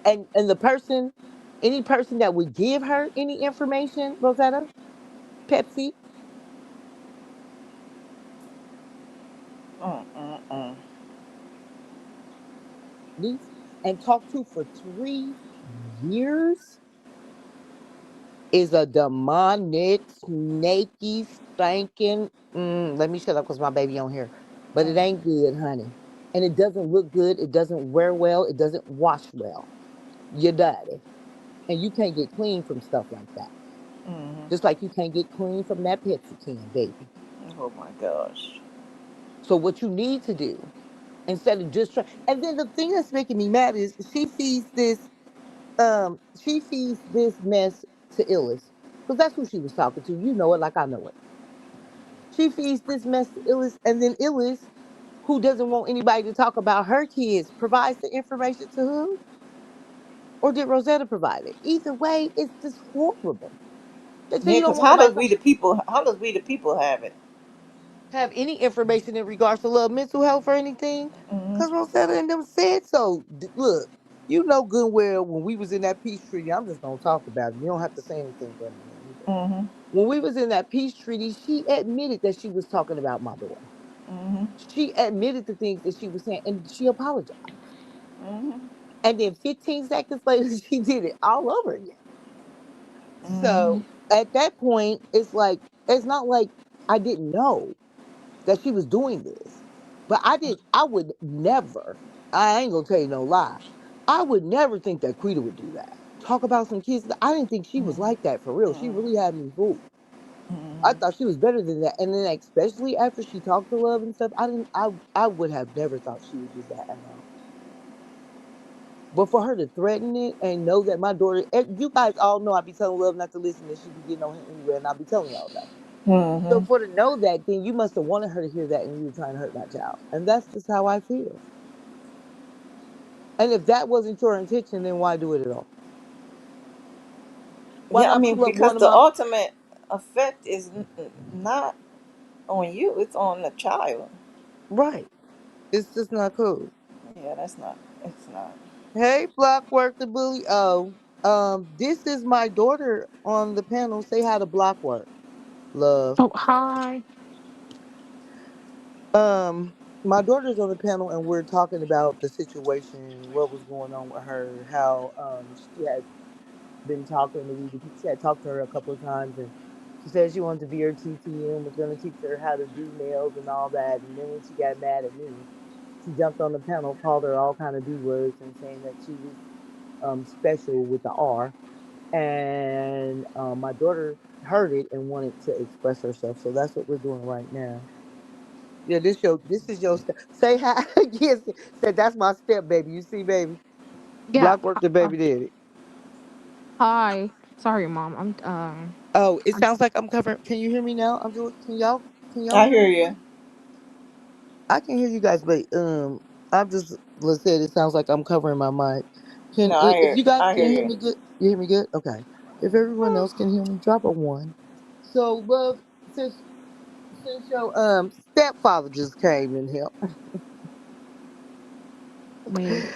A: and the person, any person that would give her any information, Rosetta, Pepsi,
C: Mm-mm-mm.
A: niece, and talk to for 3 years is a demonic, snaky, stinking. Let me shut up because my baby on here. But it ain't good, honey. And it doesn't look good. It doesn't wear well. It doesn't wash well. You're dirty. And you can't get clean from stuff like that.
C: Mm-hmm.
A: Just like you can't get clean from that Pepsi can, baby.
C: Oh my gosh.
A: So what you need to do instead of just try, and then the thing that's making me mad is she feeds this mess to Illis because that's who she was talking to. You know it like I know it. She feeds this mess to Illis, and then Illis, who doesn't want anybody to talk about her kids, provides the information to who? Or did Rosetta provide it? Either way, it's just horrible. They tell
C: Yeah,
A: you don't
C: because
A: want nobody to
C: how does we the people have it?
A: have any information in regards to love, mental health, or anything.
C: Mm-hmm.
A: Cause Rosetta and them said so. Look, you know good and well when we was in that peace treaty. I'm just gonna talk about it. You don't have to say anything, Birmingham either.
C: Mm-hmm.
A: When we was in that peace treaty, she admitted that she was talking about my daughter.
C: Mm-hmm.
A: She admitted the things that she was saying, and she apologized.
C: Mm-hmm.
A: And then 15 seconds later, she did it all over again.
C: Mm-hmm.
A: So at that point, it's like it's not like I didn't know that she was doing this. But I would never, I ain't gonna tell you no lie. I would never think that Quita would do that. Talk about some kids. I didn't think she was like that for real. She really had me fooled. I
C: Mm-hmm.
A: thought she was better than that. And then especially after she talked to Love and stuff, I would have never thought she would do that at all. But for her to threaten it and know that my daughter, you guys all know I be telling Love not to listen and she be getting on him anyway, and I be telling y'all that. So
C: Mm-hmm.
A: for to know that, then you must have wanted her to hear that, and you were trying to hurt my child, and that's just how I feel. And if that wasn't your intention, then why do it at all? Why
C: Yeah, I
A: not
C: mean,
A: pull up
C: because
A: one of
C: the
A: my
C: ultimate effect is not on you; it's on the child.
A: right? It's just not cool.
C: Yeah, that's not. It's not.
A: Hey, Blockwork the bully. Oh, this is my daughter on the panel. Say hi to Blockwork. Love.
B: Oh, hi.
A: My daughter's on the panel, and we're talking about the situation, what was going on with her, how she had been talking to We the People. She had talked to her a couple of times, and she said she wanted to be her TT and was going to teach her how to do nails and all that. And then when she got mad at me, she jumped on the panel, called her all kind of B words, and saying that she was special with the R. And my daughter heard it and wanted to express herself, so that's what we're doing right now. Yeah, this is your say hi. Yes, said that's my step baby. You see, baby,
B: Yeah.
A: Blockwork the baby daddy.
B: Hi. Sorry, mom.
A: Oh, it
B: I'm
A: sounds like I'm covering. Can you hear me now? I'm doing. Can y'all
C: I
A: hear
C: hear
A: me?
C: you.
A: I can hear you guys, but I'm just let's say it sounds like I'm covering my mic.
C: No,
A: If you guys
C: I
A: can
C: hear
A: hear
C: you.
A: me good? You hear me good? Okay. If everyone else can hear me, drop a one. So, love, since your stepfather just came in here,
B: wait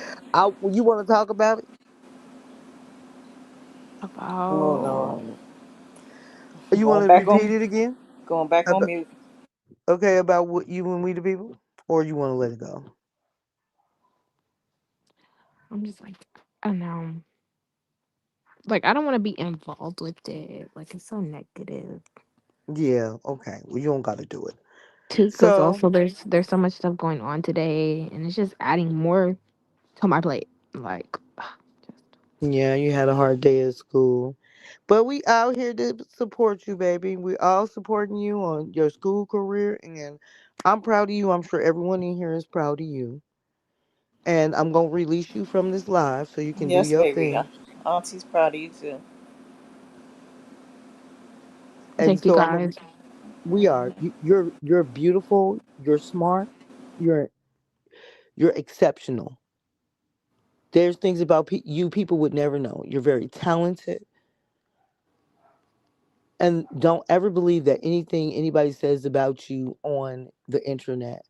A: you want to talk about it?
C: Oh Lord,
B: about.
A: You want
C: going
A: to
C: back
A: repeat
C: on,
A: it again?
C: going back on
A: About,
C: mute.
A: okay, about what you and we the people, or you want to let it go?
B: I'm just like, I don't know. Like, I don't want to be involved with it. Like, it's so negative.
A: Yeah. Okay. Well, you don't got to do it.
B: Too, because
A: So
B: also there's so much stuff going on today, and it's just adding more to my plate. Like, just
A: yeah, you had a hard day at school. But we out here to support you, baby. We all supporting you on your school career, and I'm proud of you. I'm sure everyone in here is proud of you. And I'm gonna release you from this live so you can do
C: Yes,
A: your
C: baby.
A: thing.
C: Auntie's proud of you too.
A: And
B: thank you
A: so I'm gonna.
B: guys.
A: We are. You're beautiful. You're smart. You're you're exceptional. There's things about you people would never know. You're very talented, and don't ever believe that anything anybody says about you on the internet.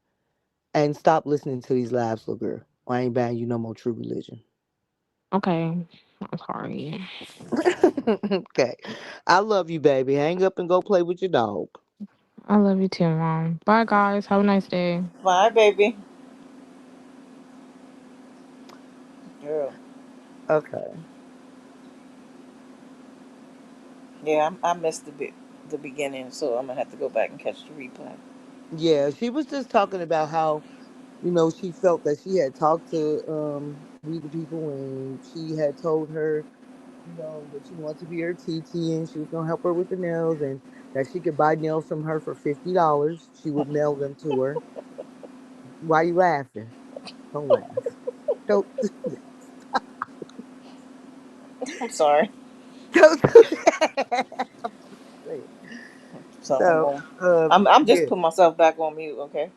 A: And stop listening to these lives, little girl. I ain't buying you no more true religion.
B: Okay, I'm sorry.
A: Okay. I love you, baby. Hang up and go play with your dog.
B: I love you too, mom. Bye, guys. Have a nice day.
C: Bye, baby. Girl.
A: Okay.
C: Yeah, I missed the beginning, so I'm gonna have to go back and catch the replay.
A: Yeah, she was just talking about how, she felt that she had talked to We the People, and she had told her, that she wanted to be her TT and she was gonna help her with the nails, and that she could buy nails from her for $50. She would mail them to her. Why you laughing? Don't laugh. Don't
C: I'm sorry.
A: don't do that. I'm just saying.
C: So I'm
A: So,
C: going. I'm just
A: yeah.
C: putting myself back on mute. Okay.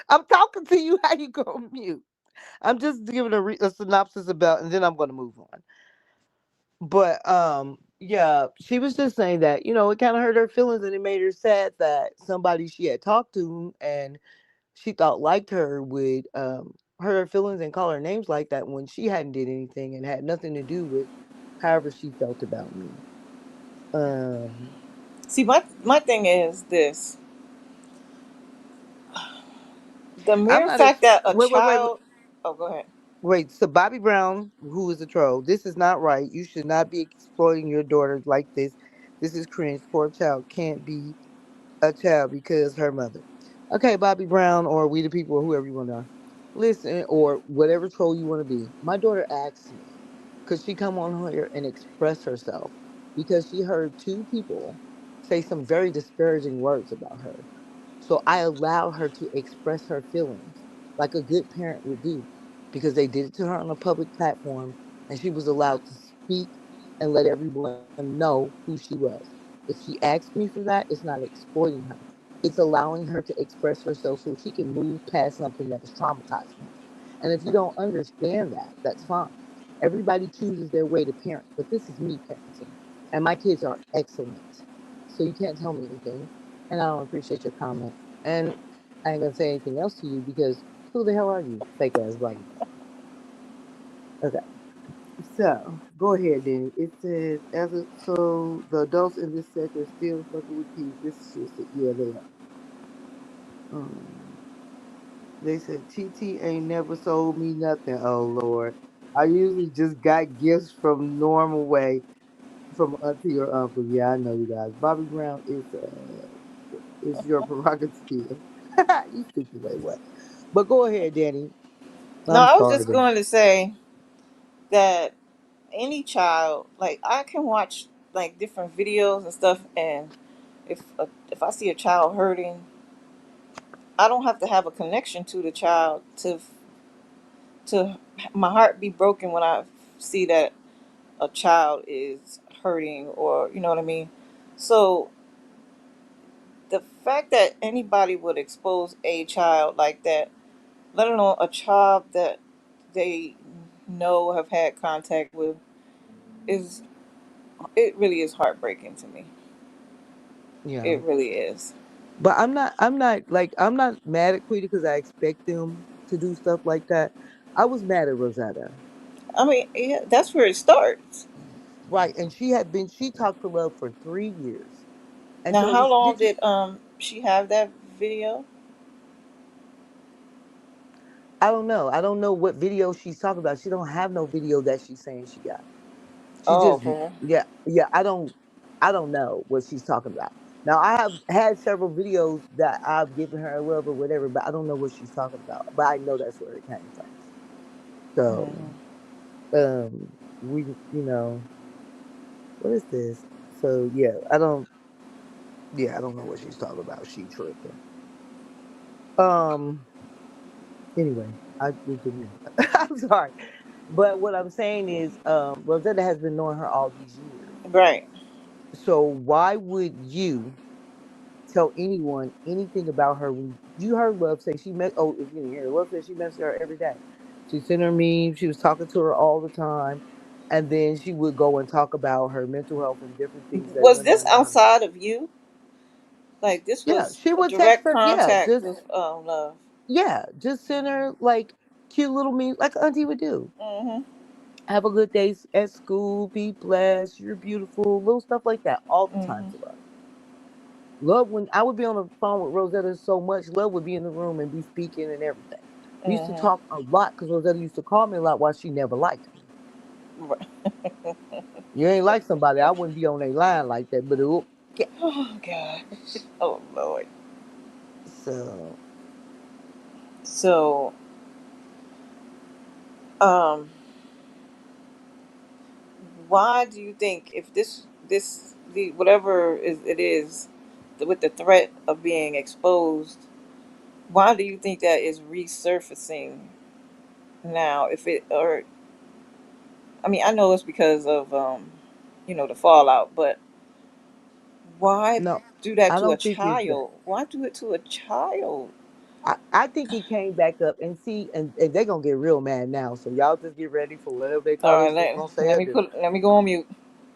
A: I'm talking to you. How you go mute? I'm just giving a synopsis about, and then I'm going to move on. But yeah, she was just saying that, it kind of hurt her feelings and it made her sad that somebody she had talked to and she thought liked her would hurt her feelings and call her names like that when she hadn't did anything and had nothing to do with however she felt about me. Um
C: See, my thing is this: the
A: I'm
C: mere
A: not a
C: fact that a
A: wait.
C: child. Oh, go ahead.
A: Wait, so Bobby Brown, who is a troll, this is not right. You should not be exploiting your daughter like this. This is cringe. Poor child can't be a child because her mother. Okay, Bobby Brown or We the People or whoever you want to listen or whatever troll you want to be. My daughter asked me, could she come on here and express herself because she heard two people say some very disparaging words about her. So I allowed her to express her feelings like a good parent would do because they did it to her on a public platform and she was allowed to speak and let everyone know who she was. If she asked me for that, it's not exploiting her. It's allowing her to express herself so she can move past something that is traumatizing her. And if you don't understand that, that's fine. Everybody chooses their way to parent, but this is me parenting. And my kids are excellent. So you can't tell me anything. And I don't appreciate your comment. And I ain't gonna say anything else to you because who the hell are you? Fake ass Bobby Brown. Okay. So go ahead, Danny. It says so the adults in this sector still fucking with kids. This shit. Yeah, they are. Um, they said TT ain't never sold me nothing. Oh Lord, I usually just got gifts from normal way from auntie or uncle. Yeah, I know you guys. Bobby Brown is your prerogative. You stupid. Wait, what? But go ahead, Danny.
C: No,
A: I'm
C: I was
A: sorry.
C: just going to say that any child, like I can watch like different videos and stuff, and if I see a child hurting, I don't have to have a connection to the child to my heart be broken when I see that a child is hurting, or you know what I mean. So the fact that anybody would expose a child like that, let alone a child that they know have had contact with, is it really is heartbreaking to me.
A: Yeah.
C: It really is.
A: But I'm not mad at Quita because I expect them to do stuff like that. I was mad at Rosetta.
C: I mean, yeah, that's where it starts.
A: Right. And she talked to Love for 3 years. And
C: Now,
A: Jody,
C: how long
A: did you
C: did she have that video?
A: I don't know. I don't know what video she's talking about. She don't have no video that she's saying she got. She
C: Oh,
A: just
C: okay.
A: yeah, I don't know what she's talking about. Now I have had several videos that I've given her love or whatever, but I don't know what she's talking about. But I know that's where it came from. So
C: Hmm.
A: we what is this? So I don't know what she's talking about. She tripping. Um anyway, I we can I'm sorry. But what I'm saying is Rosetta has been knowing her all these years.
C: Right.
A: So why would you tell anyone anything about her when you heard Love say she met if you didn't hear Love said she messaged her every day. She sent her memes, she was talking to her all the time, and then she would go and talk about her mental health and different things that
C: Was
A: went
C: this
A: on in her life.
C: outside of you? Like this
A: Yeah,
C: was
A: she
C: a
A: would text
C: direct
A: her,
C: contact with Love.
A: just send her like cute little memes like Auntie would do.
C: Hmm.
A: Have a good day at school, be blessed, you're beautiful, little stuff like that all the time
C: Hmm.
A: to Love. Love, when I would be on the phone with Rosetta so much, Love would be in the room and be speaking and everything. We used to
C: Hmm.
A: talk a lot because Rosetta used to call me a lot while she never liked me.
C: Right.
A: You ain't like somebody, I wouldn't be on their line like that, but yeah.
C: Oh God. Oh Lord.
A: So
C: So, um, why do you think if the whatever is it is, with the threat of being exposed, why do you think that is resurfacing now? If it or I mean, I know it's because of the fallout, but why
A: no,
C: do that
A: I
C: to a
A: don't think it's that.
C: child? Why do it to a child?
A: I think it came back up and see, and they're gonna get real mad now. So y'all just get ready for whatever they
C: All
A: thought they
C: right,
A: was
C: let,
A: gonna say
C: let
A: or
C: me
A: do.
C: put let me go on mute.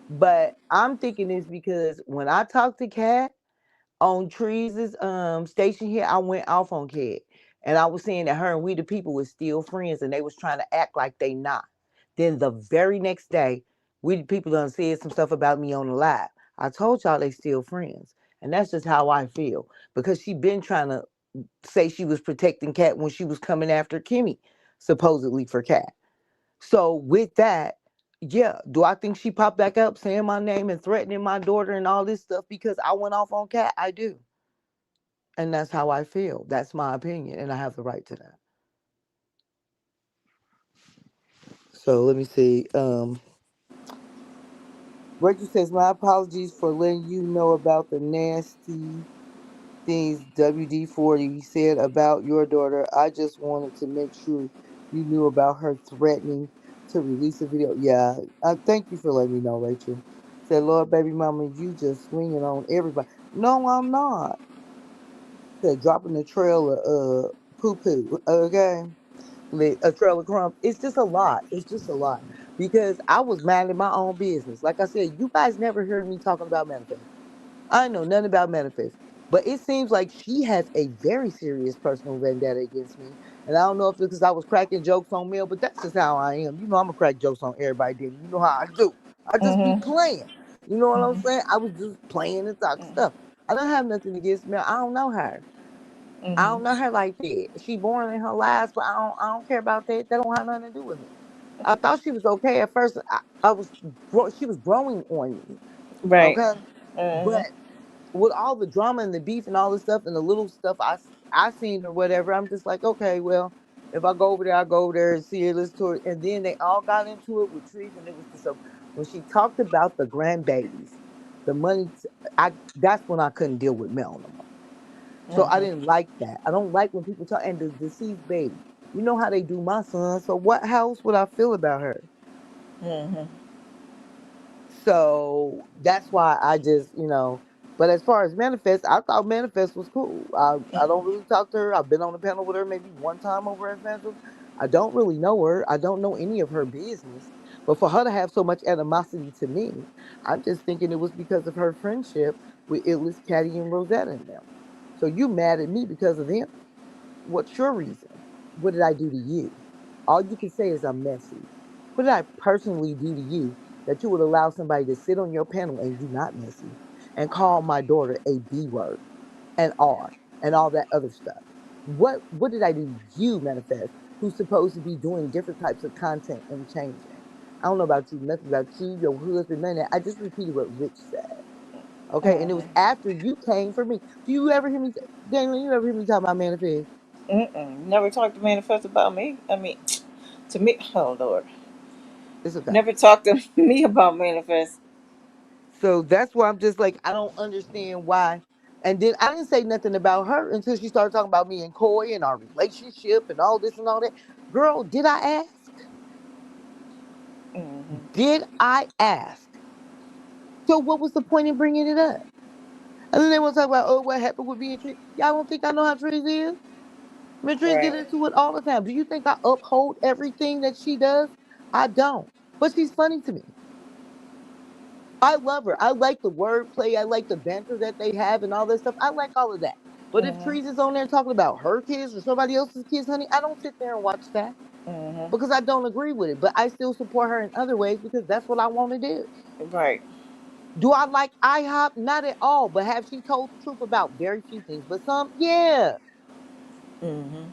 A: But I'm thinking it's because when I talked to Kat on Trees' station here, I went off on Kat. And I was saying that her and We the People was still friends and they was trying to act like they not. Then the very next day, We the People done said some stuff about me on the live. I told y'all they still friends. And that's just how I feel. Because she been trying to say she was protecting Kat when she was coming after Kimmy, supposedly for Kat. So with that, yeah, do I think she popped back up saying my name and threatening my daughter and all this stuff because I went off on Kat? I do. And that's how I feel. That's my opinion, and I have the right to that. So let me see. Rachel says, my apologies for letting you know about the nasty things WD-40 said about your daughter. I just wanted to make sure you knew about her threatening to release a video. Yeah, thank you for letting me know, Rachel. Said, Lord, baby mama, you just swinging on everybody. No, I'm not. Said, dropping the trail of poo poo. Okay. A trail of crumbs. It's just a lot. It's just a lot. Because I was minding my own business. Like I said, you guys never heard me talking about manifest. I know nothing about manifest. But it seems like she has a very serious personal vendetta against me. And I don't know if it's because I was cracking jokes on Mel, but that's just how I am. You know, I'm going to crack jokes on everybody, then. You know how I do. I just be
C: Mhm.
A: playing. You know what I'm
C: Mhm.
A: saying? I was just playing and talking stuff. I don't have nothing against Mel. I don't know her. I
C: Mhm.
A: don't know her like that. She born in her lives, but I don't care about that. That don't have nothing to do with me. I thought she was okay at first. She was growing on me.
C: Right.
A: Okay. But
C: Mhm.
A: with all the drama and the beef and all the stuff and the little stuff I seen or whatever, I'm just like, okay, well, if I go over there, I go over there and see her, listen to her. And then they all got into it with Trees, and it was just when she talked about the grandbabies, the money. That's when I couldn't deal with Mel no more. So I
C: Mhm.
A: didn't like that. I don't like when people talk and the deceased baby. You know how they do my son. So what? How else would I feel about her?
C: Mhm.
A: So that's why I just. But as far as Manifest, I thought Manifest was cool. I don't really talk to her. I've been on the panel with her maybe one time over at Evangelism. I don't really know her. I don't know any of her business. But for her to have so much animosity to me, I'm just thinking it was because of her friendship with Illis, Caddy, and Rosetta and them. So you mad at me because of them? What's your reason? What did I do to you? All you can say is I'm messy. What did I personally do to you that you would allow somebody to sit on your panel and you not messy and call my daughter a B word and R and all that other stuff? What did I do to you, Manifest, who's supposed to be doing different types of content and changing? I don't know about you, nothing about you, your husband, none of that. I just repeated what Rich said. Okay, and it was
C: Mhm.
A: after you came for me. Do you ever hear me, Daniel? You ever hear me talk about Manifest?
C: Mm-mm. Never talked to Manifest about me. I mean, to me, oh Lord,
A: It's okay.
C: never talked to me about Manifest.
A: So that's why I'm just like, I don't understand why. And then I didn't say nothing about her until she started talking about me and Coy and our relationship and all this and all that. Girl, did I ask?
C: Mhm.
A: Did I ask? So what was the point in bringing it up? And then they want to talk about, oh, what happened with me and Tree. Y'all don't think I know how Trees is? Me and Trees get
C: Right.
A: into it all the time. Do you think I uphold everything that she does? I don't. But she's funny to me. I love her. I like the wordplay. I like the banter that they have and all that stuff. I like all of that. But if
C: Mhm.
A: Trees is on there talking about her kids or somebody else's kids, honey, I don't sit there and watch that
C: Mhm.
A: because I don't agree with it. But I still support her in other ways because that's what I want to do.
C: Right.
A: Do I like IHOP? Not at all. But have she told the truth about very few things? But some, yeah.
C: Mhm.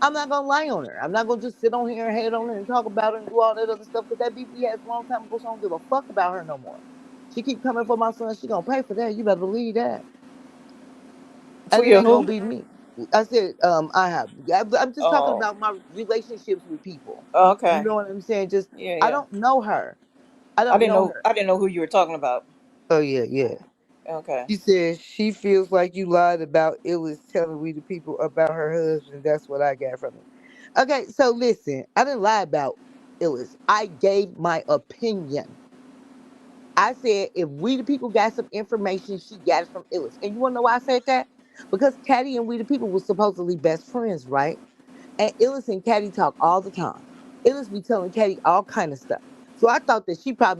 A: I'm not gonna lie on her. I'm not gonna just sit on here and hate on her and talk about her and do all that other stuff because that beef we had a long time ago. So I don't give a fuck about her no more. She keep coming for my son. She gonna pay for that. You better believe that.
C: For
A: And it
C: your
A: ain't gonna
C: who?
A: be me. I said, I have. I'm just talking
C: Oh.
A: about my relationships with people. You
C: Okay.
A: know what I'm saying? Just
C: Yeah.
A: I
C: Yeah.
A: don't know her. I
C: I
A: don't
C: didn't
A: know
C: know.
A: her.
C: I didn't know who you were talking about.
A: Oh yeah, yeah.
C: Okay.
A: She says she feels like you lied about Illis telling we the people about her husband. That's what I got from it. Okay, so listen, I didn't lie about Illis. I gave my opinion. I said if we the people got some information, she got it from Illis. And you wanna know why I said that? because Caddy and We the People was supposedly best friends, right? And Illis and Caddy talk all the time. Illis be telling Caddy all kind of stuff. So I thought that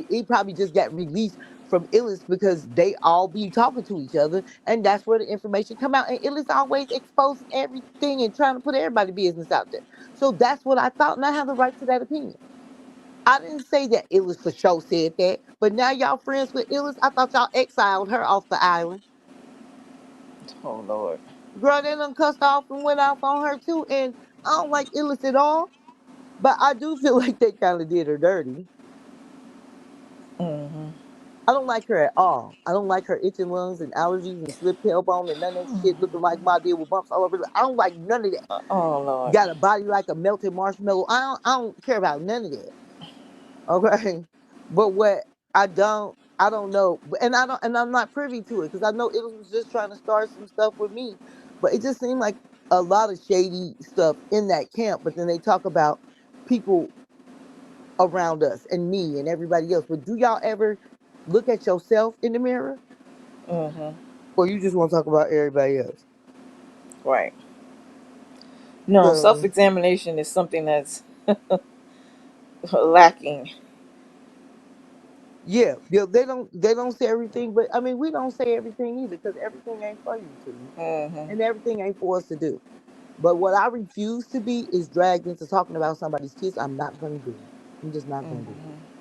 A: it probably just got released from Illis because they all be talking to each other, and that's where the information come out. And Illis always exposing everything and trying to put everybody's business out there. So that's what I thought, and I have the right to that opinion. I didn't say that Illis for sure said that, but now y'all friends with Illis. I thought y'all exiled her off the island.
C: Oh Lord.
A: Girl, they done cussed off and went off on her too, and I don't like Illis at all. But I do feel like they kind of did her dirty.
C: Mm-hmm.
A: I don't like her at all. I don't like her itching lungs and allergies and slip tailbone and none of that shit looking like my deal with bumps all over. I don't like none of that.
C: Oh Lord.
A: Got a body like a melted marshmallow. I don't care about none of that. Okay. But what I don't know. And I'm not privy to it because I know it was just trying to start some stuff with me. But it just seemed like a lot of shady stuff in that camp. But then they talk about people around us and me and everybody else. But do y'all ever look at yourself in the mirror?
C: Mm-hmm.
A: Or you just want to talk about everybody else?
C: Right. No,
A: So
C: self-examination is something that's lacking.
A: yeah, yeah, they don't say everything, but I mean we don't say everything either because everything ain't for you to.
C: Mm-hmm.
A: And everything ain't for us to do. But what I refuse to be is dragged into talking about somebody's kids. I'm not gonna do it. I'm just not gonna do it.
C: Mm-hmm.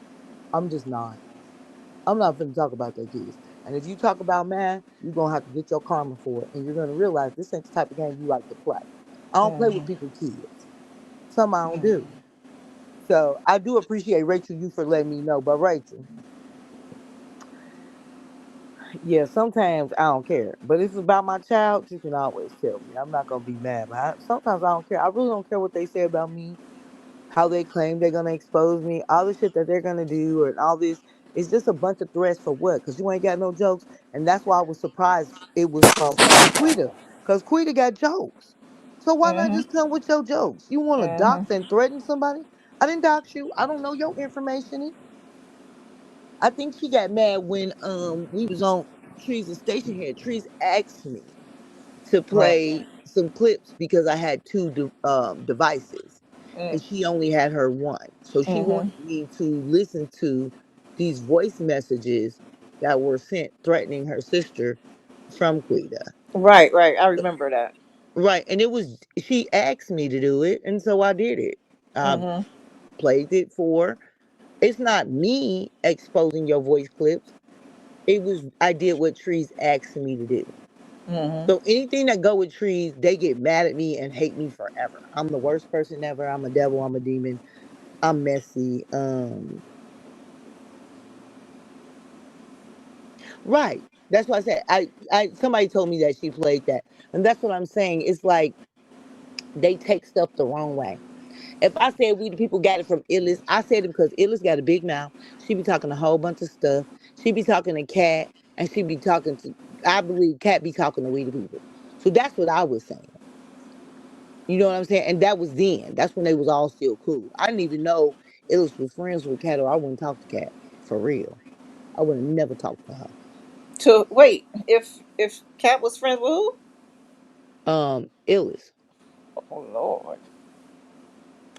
A: I'm just not. I'm not gonna talk about their kids. And if you talk about mine, you're gonna have to get your karma for it. And you're gonna realize this ain't the type of game you like to play. I don't play with
C: Mm-hmm.
A: people's kids. Some I don't
C: Mm-hmm.
A: do. So I do appreciate Rachel you for letting me know. But Rachel, yeah, sometimes I don't care. But if it's about my child, you can always tell me. I'm not gonna be mad. But sometimes I don't care. I really don't care what they say about me, how they claim they're gonna expose me, all the shit that they're gonna do, and all this. It's just a bunch of threats for what? Because you ain't got no jokes, and that's why I was surprised it was from Quita, because Quita got jokes. So why not
C: Mm-hmm.
A: just come with your jokes? You want to dox
C: Mm-hmm.
A: and threaten somebody? I didn't dox you. I don't know your information. I think she got mad when we was on Trees and Station here. Trees asked me to
C: Right.
A: play some clips because I had two devices
C: Mm.
A: and she only had her one. So she
C: Mm-hmm.
A: wanted me to listen to these voice messages that were sent threatening her sister from Quita.
C: Right. Right. I remember that.
A: Right. And it was, she asked me to do it. And so I did it. I
C: Mm-hmm.
A: played it for her. It's not me exposing your voice clips. It was, I did what Trees asked me to do.
C: Mm-hmm.
A: So anything that go with Trees, they get mad at me and hate me forever. I'm the worst person ever. I'm a devil. I'm a demon. I'm messy. Right. That's why I said somebody told me that she played that. And that's what I'm saying. It's like they take stuff the wrong way. If I said we the people got it from Illis, I said it because Illis got a big mouth. She be talking a whole bunch of stuff. She be talking to Cat and she be talking to I believe Cat be talking to we the people. So that's what I was saying. You know what I'm saying? And that was then. That's when they was all still cool. I didn't even know Illis was friends with Cat or I wouldn't talk to Cat. For real. I would have never talked to her.
C: To wait, if Cat was friends with who?
A: Illis.
C: Oh Lord.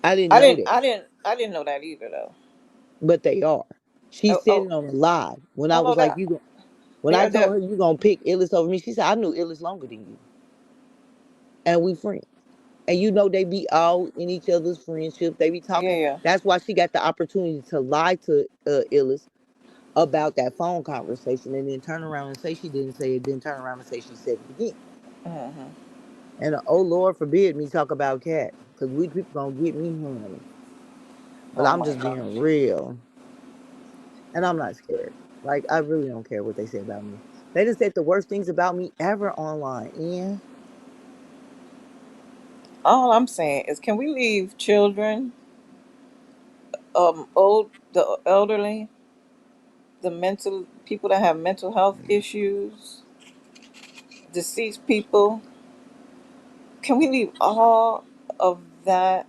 A: I didn't
C: I
A: know
C: didn't.
A: that.
C: I didn't. I didn't know that either though.
A: But they are. She
C: Oh.
A: said
C: Oh.
A: it on a live. When I
C: Oh no.
A: was like,
C: That.
A: when I told
C: They're.
A: her you gonna pick Illis over me, she said, I knew Illis longer than you. And we friends. And you know they be all in each other's friendships. They be
C: Yeah.
A: talking.
C: Yeah.
A: That's why she got the opportunity to lie to Illis about that phone conversation and then turn around and say she didn't say it, then turn around and say she said it again.
C: Mm-hmm.
A: And oh Lord forbid me talk about Cat, because we people gonna get me, honey. But
C: Oh
A: I'm
C: my
A: just
C: gosh.
A: being real. And I'm not scared. Like I really don't care what they say about me. They just said the worst things about me ever online. And
C: All I'm saying is, can we leave children, the elderly, the mental people that have mental health issues, deceased people? Can we leave all of that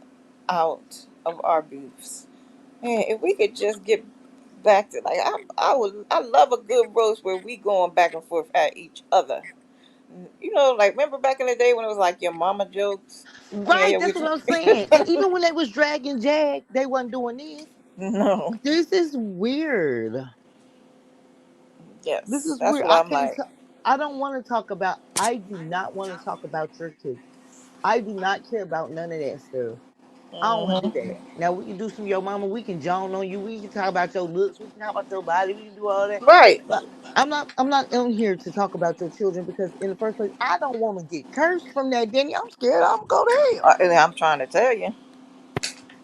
C: out of our beefs? Man, if we could just get back to like I love a good roast where we going back and forth at each other. You know, like remember back in the day when it was like your mama jokes. I mean,
A: Right,
C: yeah, we
A: that's what I'm saying. And even when they was dragging Jag, they wasn't doing this.
C: no,
A: This is weird. This
C: yes,
A: is
C: that's
A: weird.
C: what
A: I
C: I'm
A: can't.
C: like.
A: I don't want to talk about. I do not want to talk about your kids. I do not care about none of that stuff. I don't want to do
C: Hmm.
A: that. Now we can do some your mama. We can joan on you. We can talk about your looks. We can talk about your body. We can do all that.
C: Right.
A: But I'm not. I'm not on here to talk about your children because in the first place, I don't want to get cursed from that. Denny, I'm scared. I'm gonna go to hell.
C: And I'm trying to tell you.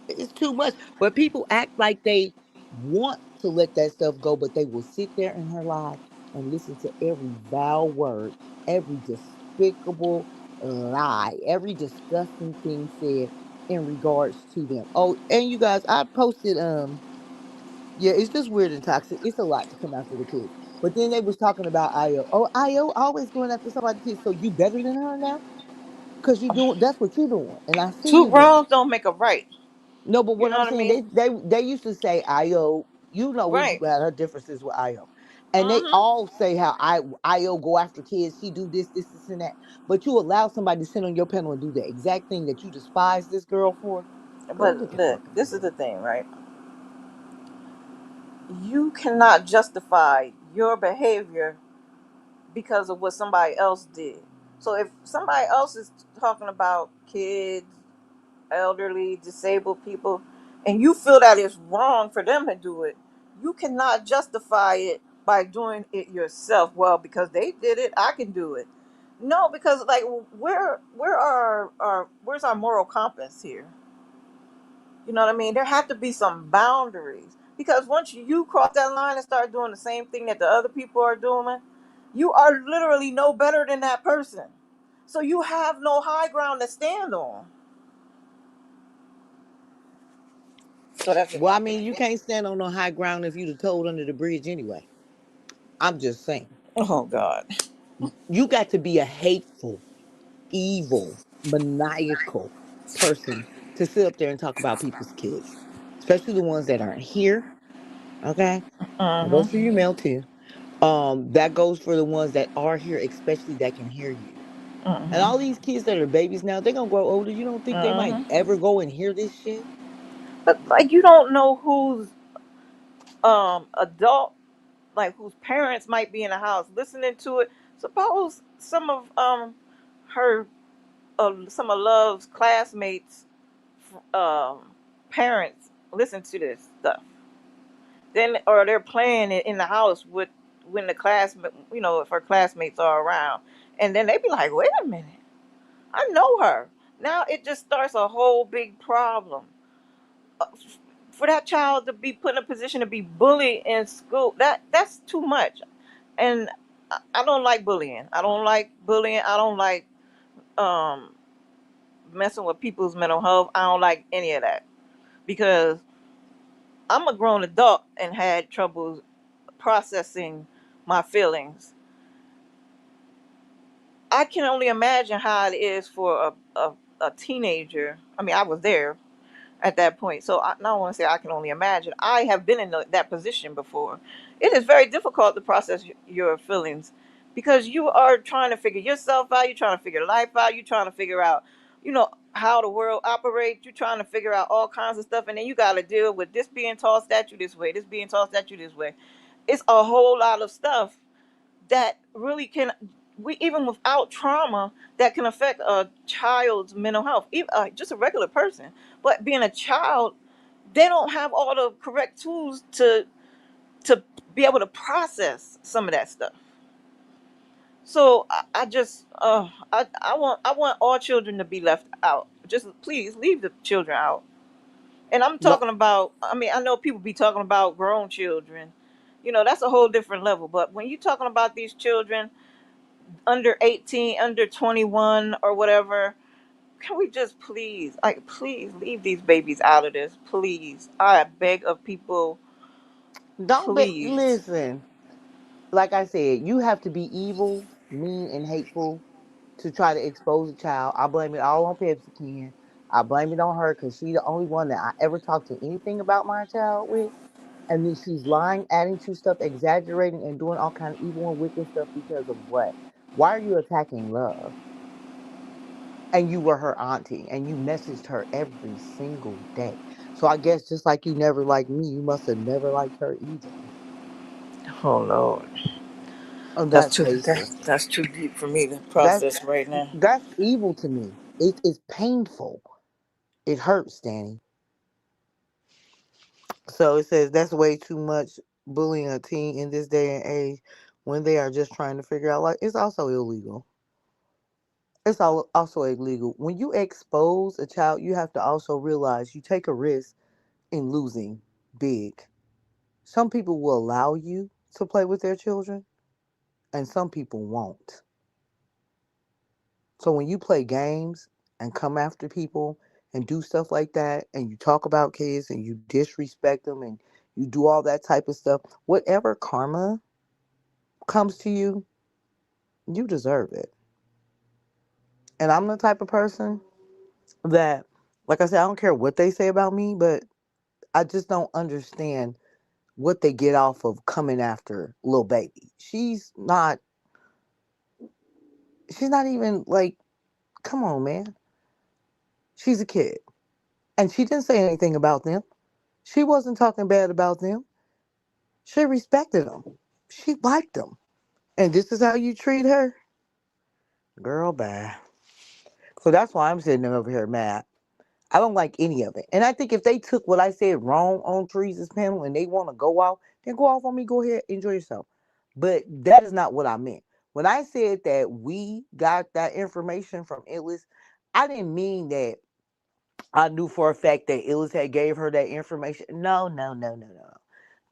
A: It's too much. But people act like they want to let that stuff go, but they will sit there in her live and listen to every vile word, every despicable lie, every disgusting thing said in regards to them. Oh, and you guys, I posted yeah, it's just weird and toxic. It's a lot to come after the kids. But then they was talking about Io. Oh, Io always going after somebody's kids. So you better than her now? Cause you doing that's what you doing. And I see
C: Two
A: you doing.
C: wrongs don't make a right.
A: No, but
C: You
A: what
C: know
A: I'm
C: what I
A: saying,
C: mean?
A: they used to say Io. You know, we
C: Right.
A: had her differences with Io, and they
C: Hmm.
A: all say how Io go after kids. She do this, and that. But you allow somebody to sit on your panel and do the exact thing that you despise this girl for. Girl, get
C: But
A: the
C: look,
A: fuck out
C: this
A: of
C: is the
A: here.
C: thing, right? You cannot justify your behavior because of what somebody else did. So if somebody else is talking about kids, elderly, disabled people, and you feel that it's wrong for them to do it, you cannot justify it by doing it yourself. Well, because they did it, I can do it. No, because like where our where's our moral compass here? You know what I mean? There have to be some boundaries because once you cross that line and start doing the same thing that the other people are doing, you are literally no better than that person. So you have no high ground to stand on. So that's just
A: Well,
C: my
A: I mean, you
C: opinion.
A: can't stand on no high ground if you the toad under the bridge anyway. I'm just saying.
C: Oh God.
A: You got to be a hateful, evil, maniacal person to sit up there and talk about people's kids, especially the ones that aren't here. Okay, that goes for
C: Mm-hmm.
A: you, Mel too. That goes for the ones that are here, especially that can hear you. And all
C: Mm-hmm.
A: these kids that are babies now, they're gonna grow older. You don't think they might
C: Mm-hmm.
A: ever go and hear this shit?
C: But like you don't know who's adult, like whose parents might be in the house listening to it. Suppose some of her some of Love's classmates um parents listen to this stuff. Then or they're playing it in the house with when the class, if her classmates are around, and then they be like, "Wait a minute, I know her." Now it just starts a whole big problem. Uh, For that child to be put in a position to be bullied in school, that's too much. And I don't like bullying. I don't like bullying. I don't like um messing with people's mental health. I don't like any of that because I'm a grown adult and had trouble processing my feelings. I can only imagine how it is for a teenager. I mean, I was there at that point. So I don't want to say I can only imagine. I have been in that position before. It is very difficult to process your feelings because you are trying to figure yourself out. You're trying to figure life out. You're trying to figure out, how the world operates. You're trying to figure out all kinds of stuff. And then you got to deal with this being tossed at you this way, this being tossed at you this way. It's a whole lot of stuff that really can, we even without trauma, that can affect a child's mental health, even just a regular person. But being a child, they don't have all the correct tools to be able to process some of that stuff. So I just I want all children to be left out. Just please leave the children out. And I'm
A: No,
C: talking about, I mean, I know people be talking about grown children, that's a whole different level. But when you're talking about these children under 18, under 21 or whatever, can we just please, like, please leave these babies out of this? Please. I beg of people,
A: don't be.
C: please.
A: Listen, like I said, you have to be evil, mean, and hateful to try to expose a child. I blame it all on Pepsi Can. I blame it on her because she's the only one that I ever talked to anything about my child with. And then she's lying, adding to stuff, exaggerating, and doing all kind of evil and wicked stuff because of what? Why are you attacking love? And you were her auntie and you messaged her every single day. So I guess just like you never liked me, you must have never liked her either.
C: Oh Lord,
A: Oh, that's crazy.
C: that's too deep for me to
A: That's
C: process right now.
A: that's evil to me. It is painful. It hurts, Danny. So it says that's way too much bullying a teen in this day and age when they are just trying to figure out. Like, it's also illegal. It's also illegal. When you expose a child, you have to also realize you take a risk in losing big. Some people will allow you to play with their children, and some people won't. So when you play games and come after people and do stuff like that, and you talk about kids and you disrespect them and you do all that type of stuff, whatever karma comes to you, you deserve it. And I'm the type of person that, like I said, I don't care what they say about me, but I just don't understand what they get off of coming after little baby. She's not even like, come on, man. She's a kid. And she didn't say anything about them. She wasn't talking bad about them. She respected them. She liked them. And this is how you treat her? Girl, bye. So that's why I'm sitting over here mad. I don't like any of it. And I think if they took what I said wrong on Teresa's panel and they want to go off, then go off on me. Go ahead, enjoy yourself. But that is not what I meant. When I said that we got that information from Illis, I didn't mean that I knew for a fact that Illis had gave her that information. No, no, no, no, no.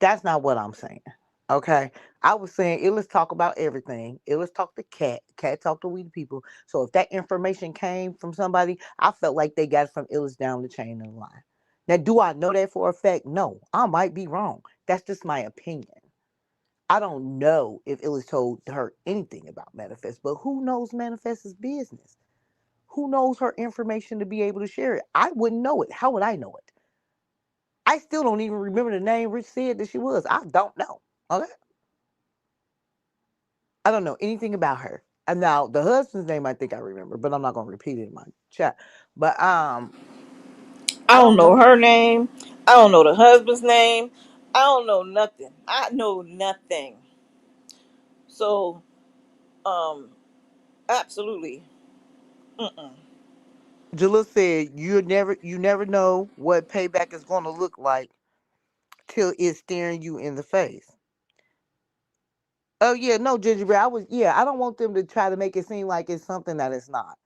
A: That's not what I'm saying. Okay. I was saying Illis talk about everything. Illis talk to Cat. Cat talk to we the people. So if that information came from somebody, I felt like they got it from Illis down the chain of the line. Now, do I know that for a fact? No. I might be wrong. That's just my opinion. I don't know if Illis told her anything about Manifest, but who knows Manifest's business? Who knows her information to be able to share it? I wouldn't know it. How would I know it? I still don't even remember the name Rich said that she was. I don't know. Okay. I don't know anything about her. And now the husband's name I think I remember, but I'm not gonna repeat it in my chat. But
C: I
A: I
C: don't
A: don't
C: know
A: know.
C: her name. I don't know the husband's name. I don't know nothing. I know nothing. So, um, absolutely. Mm-mm.
A: Jilla said you never know what payback is gonna look like till it's staring you in the face. Oh yeah, no, Ginger Bear. I don't want them to try to make it seem like it's something that it's not.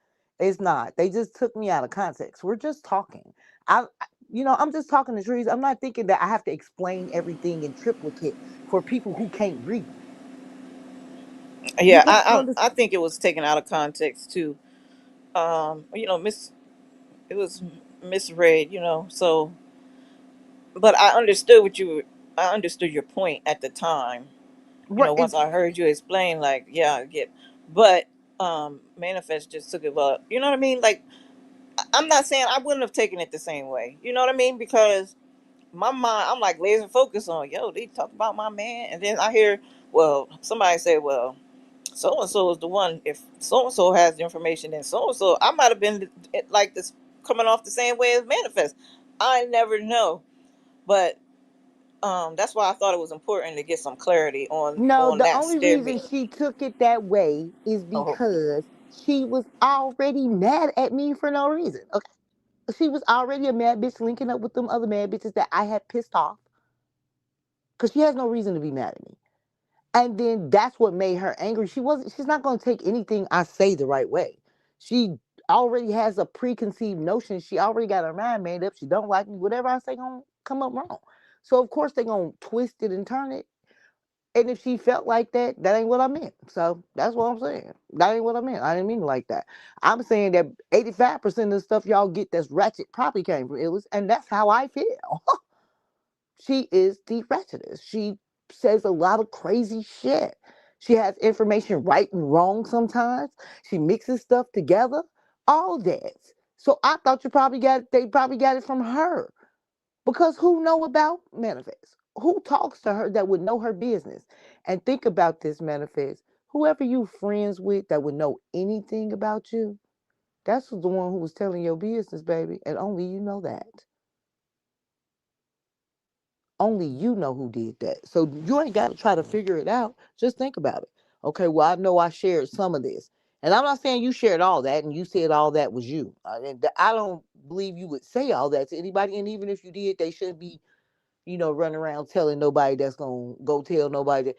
A: It's not. They just took me out of context. We're just talking. I'm just talking to trees. I'm not thinking that I have to explain everything in triplicate for people who can't read. You
C: Yeah,
A: got to understand.
C: I think it was taken out of context too. Miss it was misread. So but I understood I understood your point at the time.
A: Right,
C: Once I heard you explain, like, yeah, I get, but Manifest just took it. Well, you know what I mean? Like, I'm not saying I wouldn't have taken it the same way. You know what I mean? Because my mind, I'm like laser focused on, yo, they talk about my man, and then I hear, well, somebody say, well, so and so is the one. If so and so has the information, then so and so, I might have been like this, coming off the same way as Manifest. I never know, but that's why I thought it was important to get some clarity
A: no,
C: on
A: the
C: that
A: only
C: stair
A: reason
C: meeting.
A: she took it that way is
C: Oh,
A: because she was already mad at me for no reason. Okay, she was already a mad bitch linking up with them other mad bitches that I had pissed off because she has no reason to be mad at me. And then that's what made her angry. She's not going to take anything I say the right way. She already has a preconceived notion. She already got her mind made up. She don't like me. Whatever I say going to come up wrong. So of course they're going to twist it and turn it. And if she felt like that, that ain't what I meant. So that's what I'm saying. That ain't what I meant. I didn't mean it like that. I'm saying that 85% of the stuff y'all get that's ratchet probably came from Illis, and that's how I feel. She is the ratchetest. She says a lot of crazy shit. She has information right and wrong sometimes. She mixes stuff together. All that. So I thought they probably got it from her. Because who know about Manifest? Who talks to her that would know her business? And think about this, Manifest. whoever you friends with that would know anything about you, that's the one who was telling your business, baby, and only you know that. Only you know who did that. So you ain't got to try to figure it out. Just think about it. Okay, well, I know I shared some of this. And I'm not saying you shared all that and you said all that was you. And I don't believe you would say all that to anybody. And even if you did, they shouldn't be, running around telling nobody that's going to go tell nobody.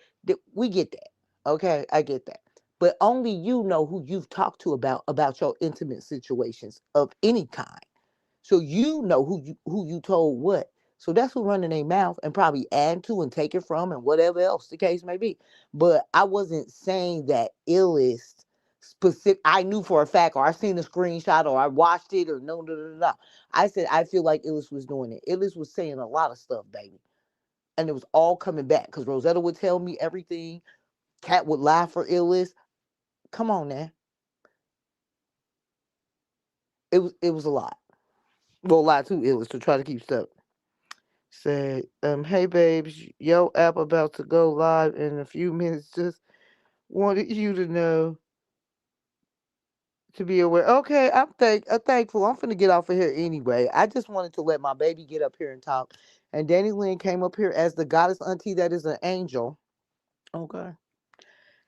A: We get that. Okay, I get that. But only you know who you've talked to about your intimate situations of any kind. So you know who you told what. So that's who running their mouth and probably add to and take it from and whatever else the case may be. But I wasn't saying that illest specific. I knew for a fact, or I seen a screenshot, or I watched it, or no, no, no, no. I said I feel like Illis was doing it. Illis was saying a lot of stuff, baby, and it was all coming back because Rosetta would tell me everything. Cat would lie for Illis. Come on now, it was a lot. Well, a lot too Illis to try to keep stuff. Said, hey babes, yo app about to go live in a few minutes. Just wanted you to know to be aware. Okay, I'm thankful. I'm finna get off of here anyway. I just wanted to let my baby get up here and talk. And Danny Lynn came up here as the goddess auntie that is an angel. Okay.